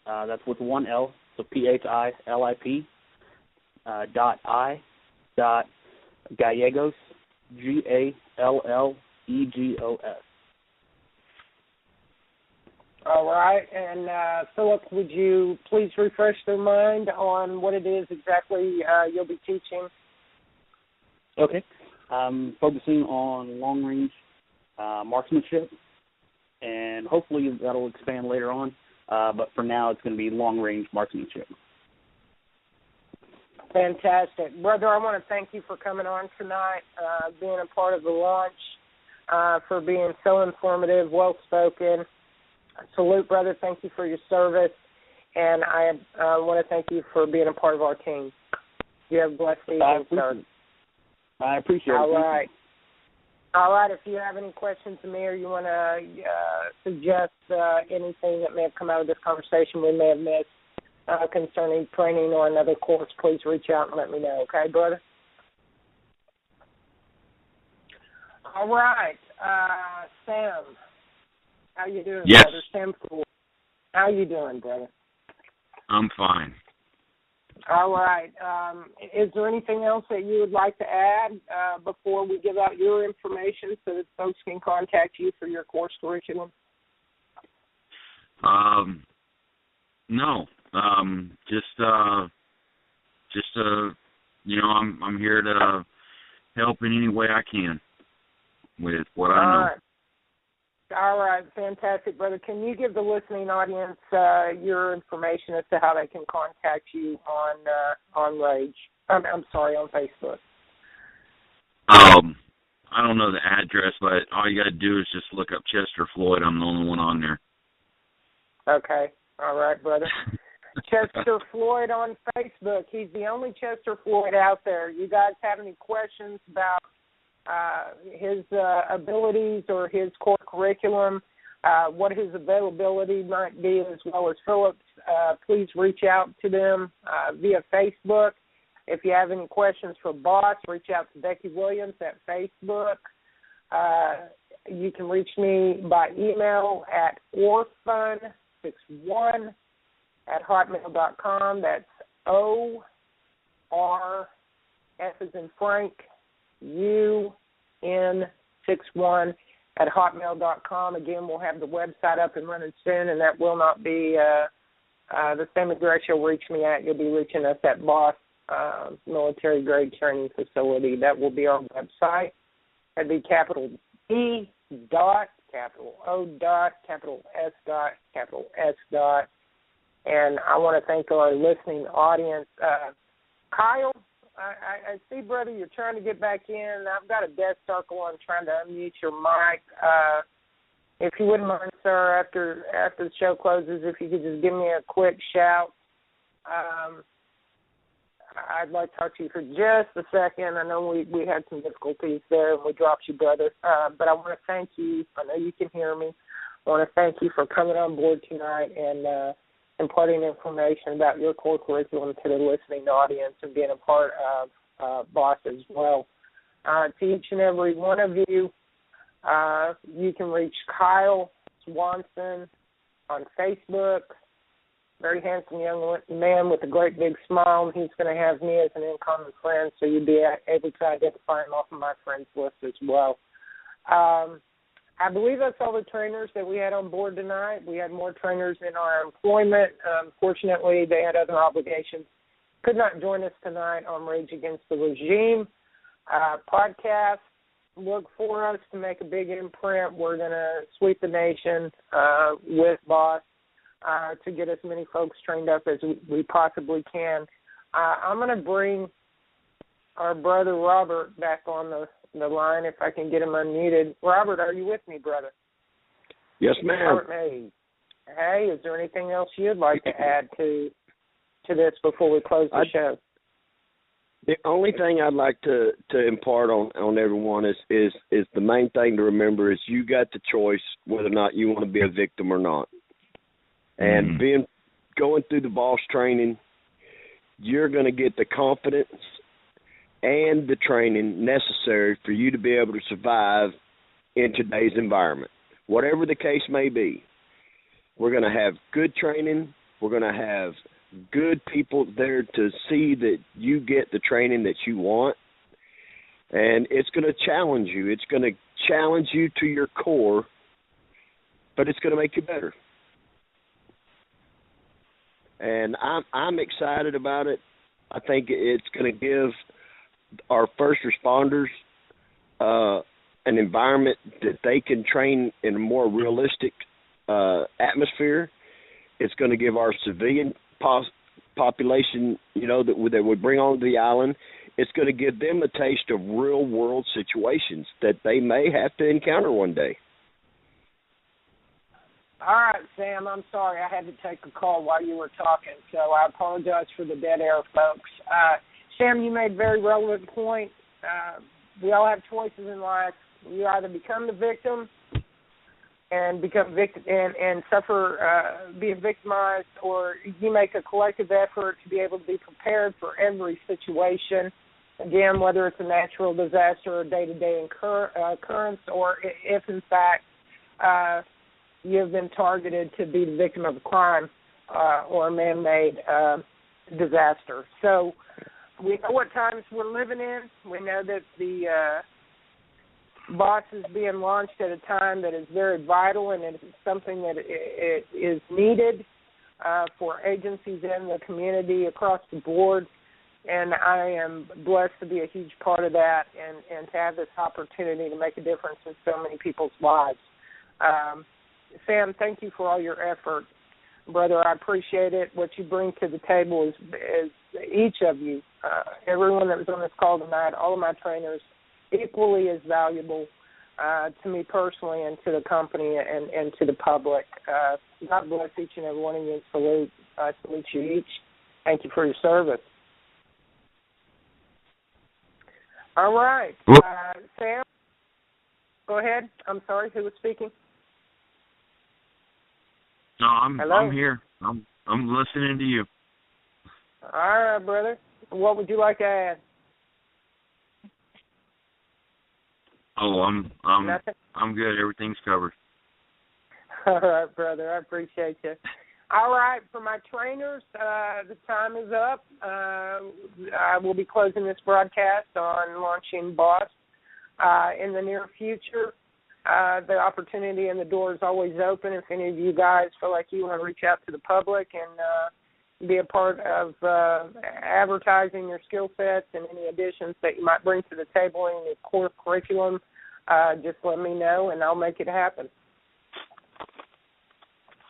that's with one L, so PHILIP, Gallegos, GALLEGOS. All right, and Philip, would you please refresh their mind on what it is exactly you'll be teaching? Okay, focusing on long-range marksmanship, and hopefully that'll expand later on but for now it's going to be long-range marksmanship. Fantastic. Brother, I want to thank you for coming on tonight, being a part of the launch, for being so informative, well-spoken. Salute, brother. Thank you for your service. And I want to thank you for being a part of our team. You have a blessed evening, sir. I appreciate it. All right. All right. If you have any questions to me or you want to suggest anything that may have come out of this conversation we may have missed, concerning training or another course, please reach out and let me know. Okay, brother? All right. Sam, how you doing, yes. brother? Sam, how you doing, brother? I'm fine. All right. Is there anything else that you would like to add before we give out your information so that folks can contact you for your course curriculum? No. I'm here to help in any way I can with what I know. All right, fantastic, brother. Can you give the listening audience your information as to how they can contact you on Rage? I'm sorry, on Facebook. I don't know the address, but all you got to do is just look up Chester Floyd. I'm the only one on there. Okay. All right, brother. Chester Floyd on Facebook. He's the only Chester Floyd out there. You guys have any questions about his abilities or his core curriculum, what his availability might be, as well as Philip's, please reach out to them via Facebook. If you have any questions for B.O.S.S, reach out to Becky Williams at Facebook. You can reach me by email at orfun61@hotmail.com. That's O-R, F as in Frank, UN61@hotmail.com. Again, we'll have the website up and running soon, and that will not be the same address you'll reach me at. You'll be reaching us at B.O.S.S Military Grade Training Facility. That will be our website. That'd be capital B dot, capital O dot, capital S dot, capital S dot. And I want to thank our listening audience. Kyle, I see, brother, you're trying to get back in. I've got a death circle on trying to unmute your mic. If you wouldn't mind, sir, after the show closes, if you could just give me a quick shout. I'd like to talk to you for just a second. I know we had some difficulties there and we dropped you, brother. But I want to thank you. I know you can hear me. I want to thank you for coming on board tonight and imparting information about your core curriculum to the listening audience and being a part of B.O.S.S as well. To each and every one of you, you can reach Kyle Swanson on Facebook. Very handsome young man with a great big smile. He's going to have me as an incoming friend, so you'll be able to identify him off of my friends list as well. I believe that's all the trainers that we had on board tonight. We had more trainers in our employment. Fortunately, they had other obligations. Could not join us tonight on Rage Against the Regime podcast. Look for us to make a big imprint. We're going to sweep the nation with B.O.S.S. To get as many folks trained up as we possibly can. I'm going to bring our brother Robert back on the line if I can get him unmuted. Robert, are you with me, brother? Yes, ma'am. Hey, is there anything else you'd like to add to this before we close the show? The only thing I'd like to impart on everyone is the main thing to remember is you got the choice whether or not you want to be a victim or not. And going through the B.O.S.S training, you're going to get the confidence and the training necessary for you to be able to survive in today's environment. Whatever the case may be, we're going to have good training. We're going to have good people there to see that you get the training that you want. And it's going to challenge you. It's going to challenge you to your core, but it's going to make you better. And I'm excited about it. I think it's going to give our first responders an environment that they can train in a more realistic atmosphere. It's going to give our civilian population, that would bring onto the island, it's going to give them a taste of real-world situations that they may have to encounter one day. All right, Sam, I'm sorry. I had to take a call while you were talking, so I apologize for the dead air, folks. Sam, you made a very relevant point. We all have choices in life. You either become the victim and and suffer being victimized, or you make a collective effort to be able to be prepared for every situation. Again, whether it's a natural disaster or day-to-day occurrence, or if in fact you have been targeted to be the victim of a crime or a man-made disaster. So we know what times we're living in. We know that the B.O.S.S is being launched at a time that is very vital, and it's something that it is needed for agencies in the community across the board. And I am blessed to be a huge part of that and to have this opportunity to make a difference in so many people's lives. Sam, thank you for all your effort, brother. I appreciate it. What you bring to the table is each of you, everyone that was on this call tonight, all of my trainers, equally as valuable to me personally and to the company and to the public. God bless each and every one of you, and I salute you each. Thank you for your service. All right. Sam, go ahead. I'm sorry, who was speaking? No, I'm here. I'm listening to you. All right, brother. What would you like to add? Oh, I'm good. Everything's covered. All right, brother. I appreciate you. All right, for my trainers, the time is up. I will be closing this broadcast on Launching B.O.S.S. In the near future. The opportunity and the door is always open. If any of you guys feel like you want to reach out to the public and be a part of advertising your skill sets and any additions that you might bring to the table in your core curriculum, just let me know and I'll make it happen.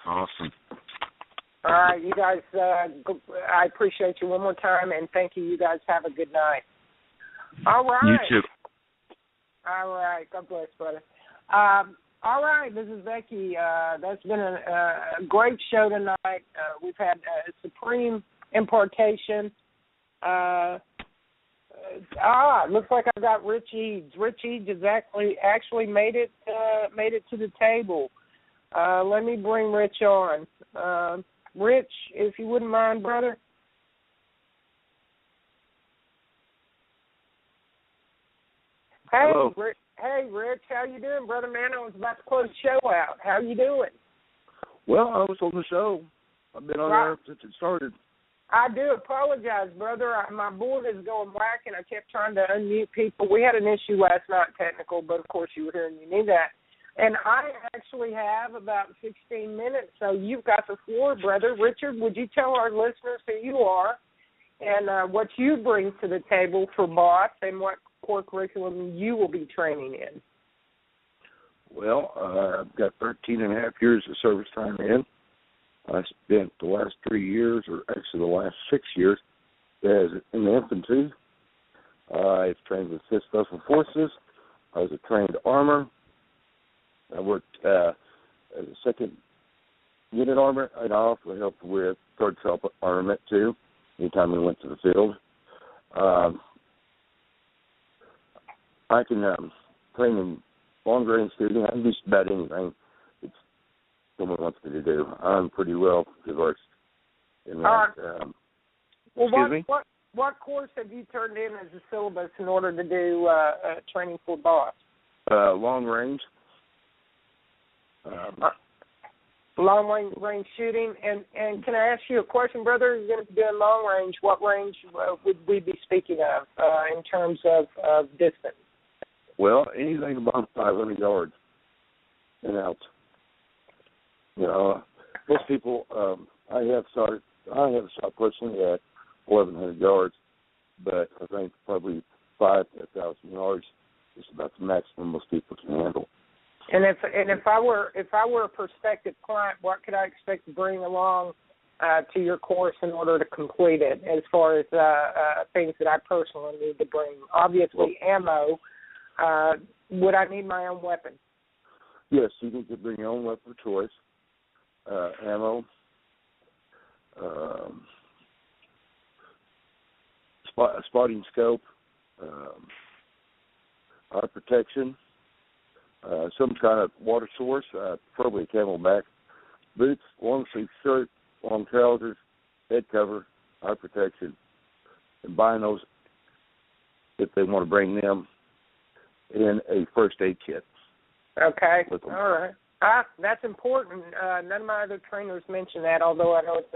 Awesome. All right, you guys, I appreciate you one more time, and thank you. You guys have a good night. All right. You too. All right. God bless, brother. All right, this is Becky. That's been a great show tonight. We've had a supreme impartation. Looks like I've got Rich Eads. Rich Eads has actually made it to the table. Let me bring Rich on. Rich, if you wouldn't mind, brother. Hey, hello. Hey, Rich, how you doing, brother? Man, I was about to close the show out. How you doing? Well, I was on the show. I've been on there since it started. I do apologize, brother. My board is going whack, and I kept trying to unmute people. We had an issue last night, technical, but of course you were here and you knew that. And I actually have about 16 minutes, so you've got the floor, brother. Richard, would you tell our listeners who you are and what you bring to the table for B.O.S.S and what core curriculum you will be training in? Well, I've got 13 and a half years of service time in. I spent the last 3 years, or actually the last 6 years, as in the infantry. I've trained with 5th Special Forces. I was a trained armor. I worked as a 2nd Unit Armor, and I also helped with 3rd Self Armament, too, anytime we went to the field. I can train in long-range shooting. I can do just about anything that someone wants me to do. I'm pretty well versed in that. Well, what course have you turned in as a syllabus in order to do training for B.O.S.S? Long range. Long-range shooting. And can I ask you a question, brother? You're going to be doing long range. What range would we be speaking of in terms of distance? Well, anything above 500 yards and out. You know, most people, I have shot personally at 1,100 yards, but I think probably 5,000 yards is about the maximum most people can handle. And if I were a prospective client, what could I expect to bring along to your course in order to complete it, as far as things that I personally need to bring? Obviously, ammo. Would I need my own weapon? Yes, you need to bring your own weapon of choice, ammo, spotting scope, eye protection, some kind of water source, preferably a Camelback, boots, long sleeve shirt, long trousers, head cover, eye protection, and binos if they want to bring them, in a first aid kit. Okay, all right. That's important. None of my other trainers mention that, although I know it's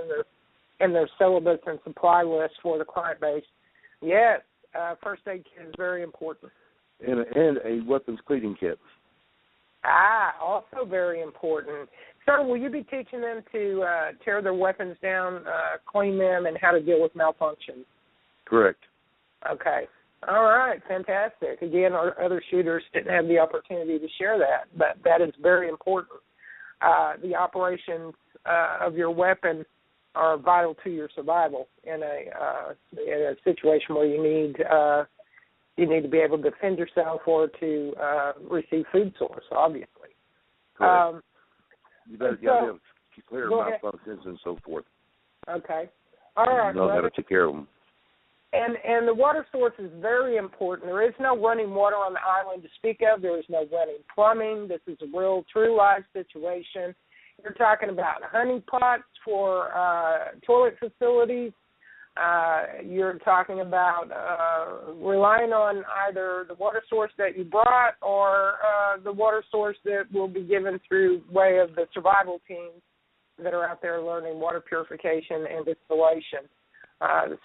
in their syllabus and supply list for the client base. Yes, first aid kit is very important. And a weapons cleaning kit. Also very important. Sir, will you be teaching them to tear their weapons down, clean them, and how to deal with malfunctions? Correct. Okay. All right, fantastic. Again, our other shooters didn't have the opportunity to share that, but that is very important. The operations of your weapon are vital to your survival in a situation where you need to be able to defend yourself or to receive food source, obviously. You better be able to clear malfunctions and so forth. Okay. All right. You know how to take care of them. And the water source is very important. There is no running water on the island to speak of. There is no running plumbing. This is a real, true life situation. You're talking about honey pots for toilet facilities. You're talking about relying on either the water source that you brought or the water source that will be given through way of the survival teams that are out there learning water purification and distillation.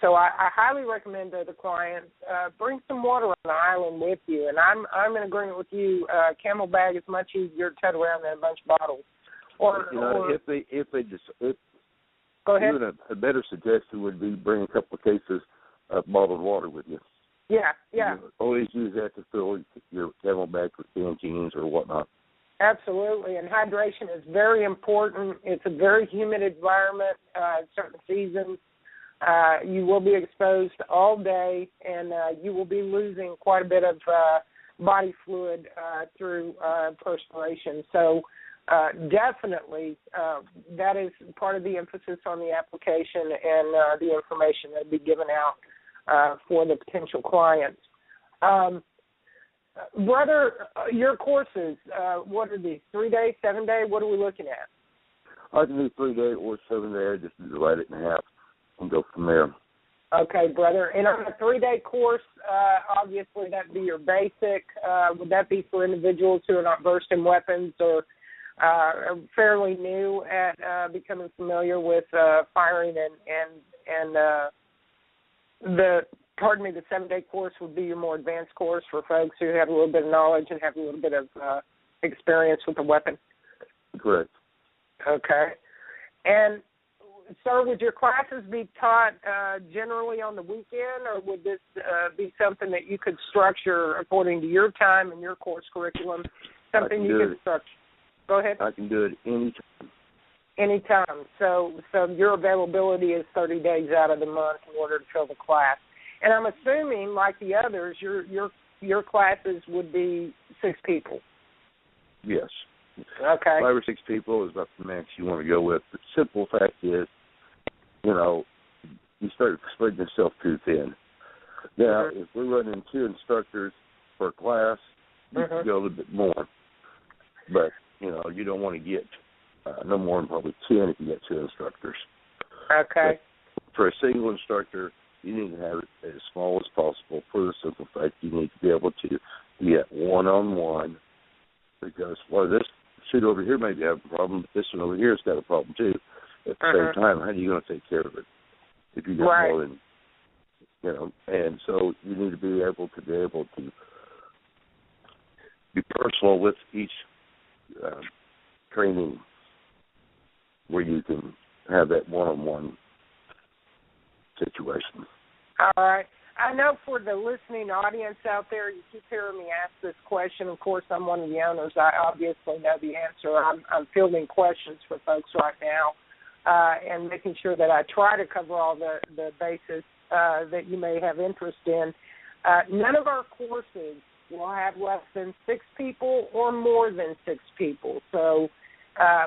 So I highly recommend to the clients, bring some water on the island with you. And I'm in agreement with you. Camelback is much easier to tote around than a bunch of bottles. Go ahead. Even a better suggestion would be bring a couple of cases of bottled water with you. Yeah. You always use that to fill your Camelback with canteens or whatnot. Absolutely, and hydration is very important. It's a very humid environment in certain seasons. You will be exposed all day, and you will be losing quite a bit of body fluid through perspiration. So definitely that is part of the emphasis on the application and the information that will be given out for the potential clients. Brother, your courses, what are these, 3-day, 7-day? What are we looking at? I can do 3-day or 7-day. I just divide it in half and go from there. Okay, brother. And on a 3-day course, obviously that would be your basic. Would that be for individuals who are not versed in weapons or are fairly new at becoming familiar with firing and the 7-day course would be your more advanced course for folks who have a little bit of knowledge and have a little bit of experience with the weapon? Correct. Okay. And, sir, would your classes be taught generally on the weekend, or would this be something that you could structure according to your time and your course curriculum, something you could structure? Go ahead. I can do it anytime. Anytime. So your availability is 30 days out of the month in order to fill the class. And I'm assuming, like the others, your classes would be 6 people. Yes. Okay. 5 or 6 people is about the max you want to go with. The simple fact is, you start spreading yourself too thin. Now, if we're running 2 instructors per class, you can go a little bit more. But, you don't want to get no more than probably 10 if you get 2 instructors. Okay. But for a single instructor, you need to have it as small as possible for the simple fact you need to be able to get one-on-one, because, this shooter over here may be having a problem, but this one over here has got a problem too. At the same time, how are you going to take care of it if you get more than, and so you need to be able to be personal with each training where you can have that one-on-one situation. All right. I know for the listening audience out there, you keep hearing me ask this question. Of course, I'm one of the owners. I obviously know the answer. I'm fielding questions for folks right now and making sure that I try to cover all the bases that you may have interest in. None of our courses will have less than 6 people or more than 6 people. So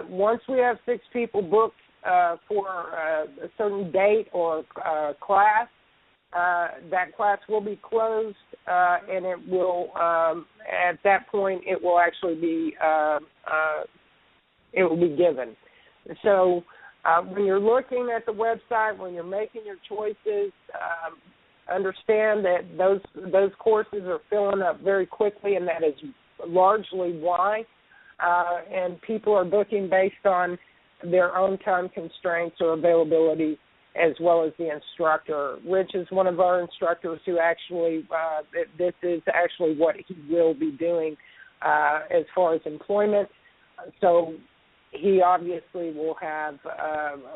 once we have 6 people booked for a certain date or class, that class will be closed, and it will, at that point, it will actually be, given. So when you're looking at the website, when you're making your choices, understand that those courses are filling up very quickly, and that is largely why. And people are booking based on their own time constraints or availability, as well as the instructor. Rich is one of our instructors who actually, this is actually what he will be doing as far as employment. So he obviously will have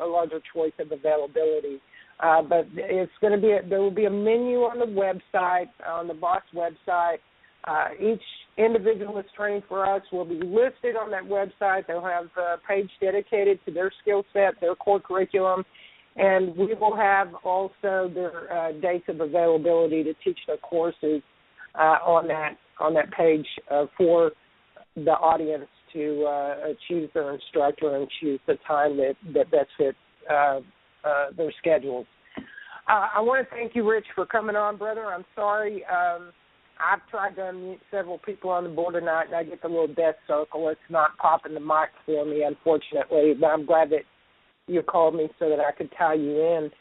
a larger choice of availability. But it's going to be there will be a menu on the website, on the B.O.S. website. Each individual that's training for us will be listed on that website. They'll have a page dedicated to their skill set, their core curriculum, and we will have also their dates of availability to teach their courses on that page for the audience to choose their instructor and choose the time that best fits their schedules. I want to thank you, Rich, for coming on, brother. I'm sorry. I've tried to unmute several people on the board tonight, and I get the little death circle. It's not popping the mic for me, unfortunately, but I'm glad that you called me so that I could tie you in.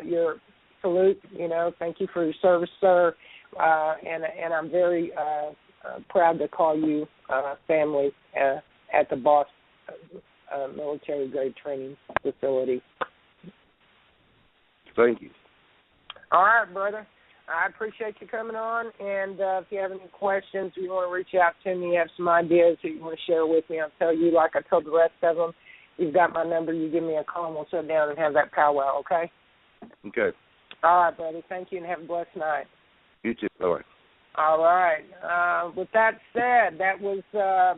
Your salute, thank you for your service, sir, and I'm very proud to call you family at the B.O.S. military grade training facility. Thank you. All right, brother. I appreciate you coming on, and if you have any questions or you want to reach out to me, you have some ideas that you want to share with me, I'll tell you, like I told the rest of them, you've got my number, you give me a call, and we'll sit down and have that powwow, okay? Okay. All right, buddy. Thank you, and have a blessed night. You too. Bye-bye. All right. With that said, that was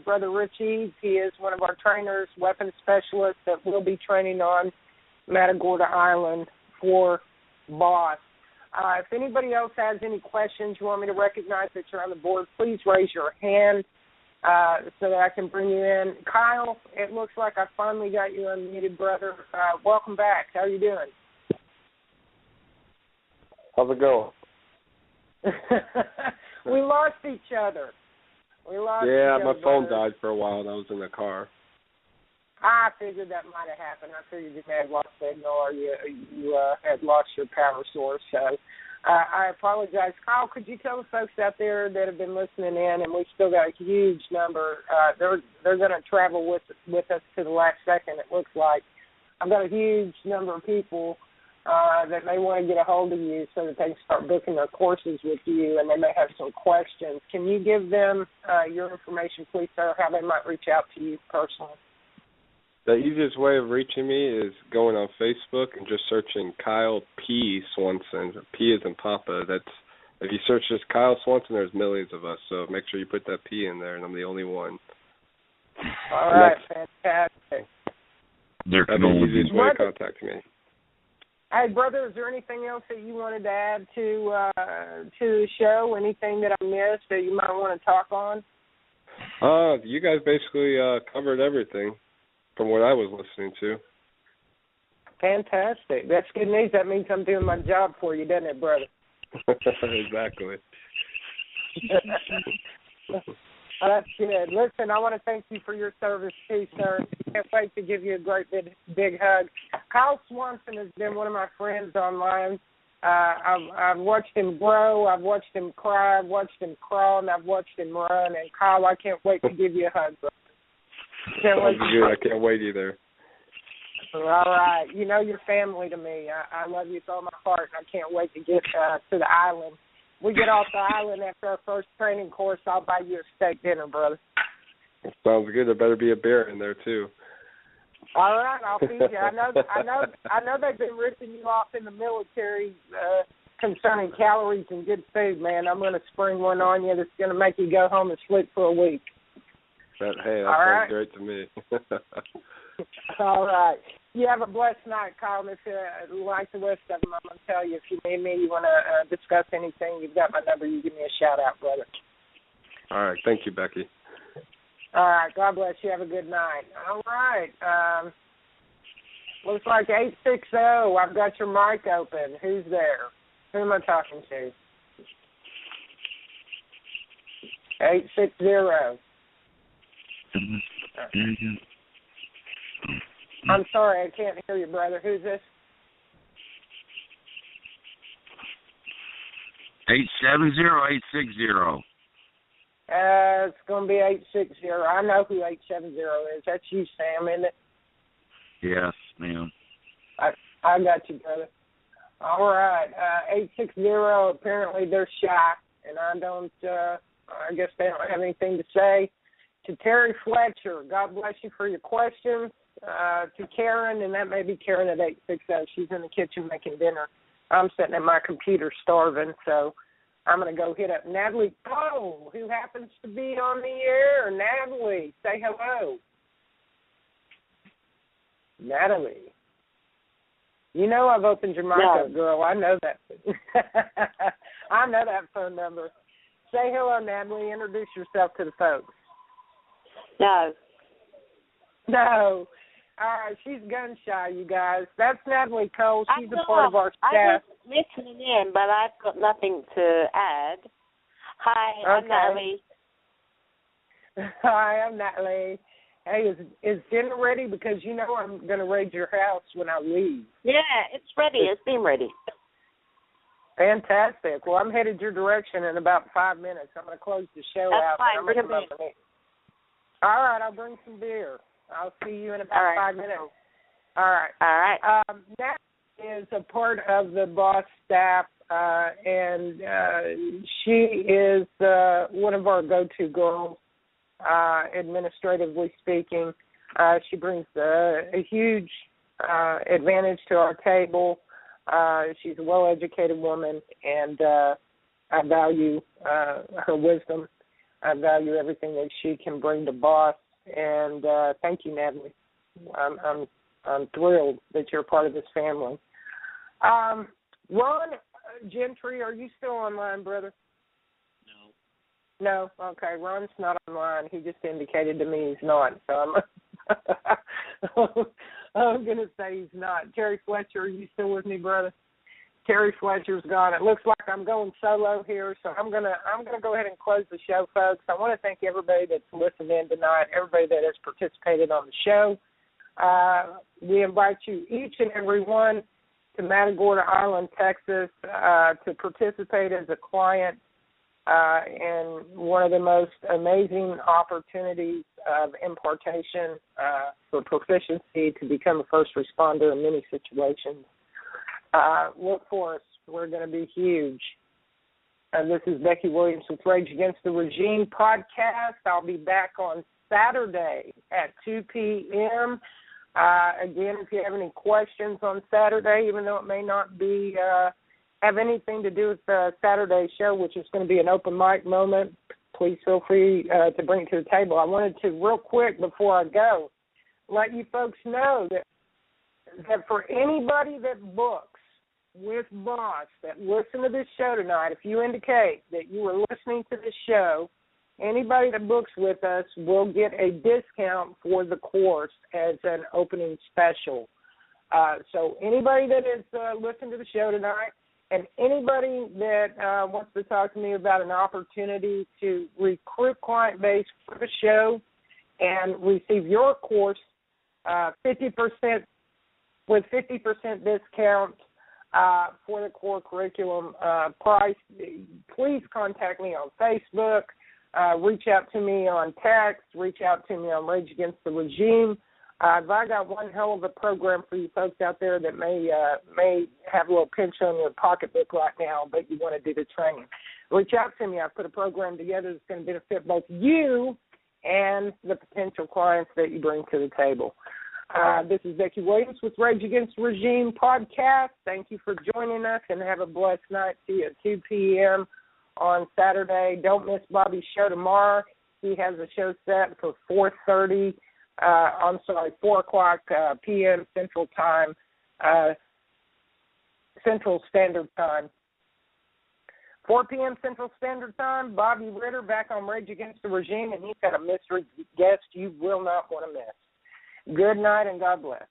Brother Richie. He is one of our trainers, weapons specialists that will be training on Matagorda Island for B.O.S. If anybody else has any questions, you want me to recognize that you're on the board, please raise your hand so that I can bring you in. Kyle, it looks like I finally got you unmuted, brother. Welcome back. How are you doing? How's it going? We lost each other. Yeah, my phone died for a while, and I was in the car. I figured that might have happened. I figured you may have lost signal or you had lost your power source. So I apologize. Kyle, could you tell the folks out there that have been listening in, and we've still got a huge number, they're going to travel with us to the last second, it looks like. I've got a huge number of people that may want to get a hold of you so that they can start booking their courses with you, and they may have some questions. Can you give them your information, please, sir, how they might reach out to you personally? The easiest way of reaching me is going on Facebook and just searching Kyle P. Swanson. P is in Papa. If you search just Kyle Swanson, there's millions of us, so make sure you put that P in there, and I'm the only one. All right, fantastic. There That's the easiest way to contact me. Hey, brother, is there anything else that you wanted to add to the show? Anything that I missed that you might want to talk on? You guys basically covered everything from what I was listening to. Fantastic. That's good news. That means I'm doing my job for you, doesn't it, brother? Exactly. That's good. Listen, I want to thank you for your service too, sir. Can't wait to give you a great big hug. Kyle Swanson has been one of my friends online. I've watched him grow. I've watched him cry. I've watched him crawl, and I've watched him run. And Kyle, I can't wait to give you a hug, bro. I can't wait either. All right. You know you're family to me. I love you with all my heart, and I can't wait to get to the island. We get off the island after our first training course, I'll buy you a steak dinner, brother. Sounds good. There better be a bear in there too. All right, I'll feed you. I know they've been ripping you off in the military concerning calories and good food, man. I'm going to spring one on you that's going to make you go home and sleep for a week. That sounds right. great to me. All right. You have a blessed night, Colin. If you like the rest of them, I'm going to tell you. If you need me, you want to discuss anything, you've got my number. You give me a shout-out, brother. All right. Thank you, Becky. All right. God bless you. Have a good night. All right. Looks like 860. I've got your mic open. Who's there? Who am I talking to? 860. I'm sorry, I can't hear you, brother. Who's this? 870-860. It's going to be 860. I know who 870 is. That's you, Sam, isn't it? Yes, ma'am. I got you, brother. All right. 860, apparently they're shy, and I guess they don't have anything to say. To Terry Fletcher, God bless you for your questions. To Karen, and that may be Karen at 860. She's in the kitchen making dinner. I'm sitting at my computer starving, so I'm going to go hit up Natalie Poe, who happens to be on the air. Natalie, say hello. Natalie. You know I've opened your mic up, girl. I know that. I know that phone number. Say hello, Natalie. Introduce yourself to the folks. No. All right, she's gun shy, you guys. That's Natalie Cole. She's a part of our staff. I was listening in, but I've got nothing to add. Hi, I'm Natalie. Hi, I'm Natalie. Hey, is dinner ready? Because you know I'm going to raid your house when I leave. Yeah, it's ready. It's been ready. Fantastic. Well, I'm headed your direction in about 5 minutes. I'm going to close the show out. That's fine. Bring a beer. All right, I'll bring some beer. I'll see you in about 5 minutes. All right. All right. Nat is a part of the B.O.S.S staff, and she is one of our go-to girls, administratively speaking. She brings a huge advantage to our table. She's a well-educated woman, and I value her wisdom. I value everything that she can bring to B.O.S.S. And thank you, Natalie. I'm thrilled that you're a part of this family. Ron Gentry, are you still online, brother? No. Okay, Ron's not online. He just indicated to me he's not. So I'm going to say he's not. Terry Fletcher, are you still with me, brother? Terry Fletcher's gone. It looks like I'm going solo here, so I'm gonna go ahead and close the show, folks. I want to thank everybody that's listened in tonight, everybody that has participated on the show. We invite you, each and every one, to Matagorda Island, Texas, to participate as a client in one of the most amazing opportunities of impartation for proficiency to become a first responder in many situations. Look for us. We're going to be huge. This is Becky Williams with Rage Against the Regime podcast. I'll be back on Saturday at 2 p.m. Again, if you have any questions on Saturday, even though it may not be have anything to do with the Saturday show, which is going to be an open mic moment, please feel free to bring it to the table. I wanted to, real quick before I go, let you folks know that for anybody that books with B.O.S.S that listen to this show tonight, if you indicate that you were listening to this show, anybody that books with us will get a discount for the course as an opening special. So anybody that is listening to the show tonight, and anybody that wants to talk to me about an opportunity to recruit client base for the show and receive your course 50% with 50% discount for the core curriculum price, please contact me on Facebook, reach out to me on text, reach out to me on Rage Against the Regime. I got one hell of a program for you folks out there that may have a little pinch on your pocketbook right now, but you want to do the training. Reach out to me. I've put a program together that's going to benefit both you and the potential clients that you bring to the table. This is Becky Williams with Rage Against the Regime podcast. Thank you for joining us, and have a blessed night. See you at 2 p.m. on Saturday. Don't miss Bobby's show tomorrow. He has a show set for 4 o'clock p.m. Central Time, Central Standard Time. 4 p.m. Central Standard Time, Bobby Ritter back on Rage Against the Regime, and he's got a mystery guest you will not want to miss. Good night and God bless.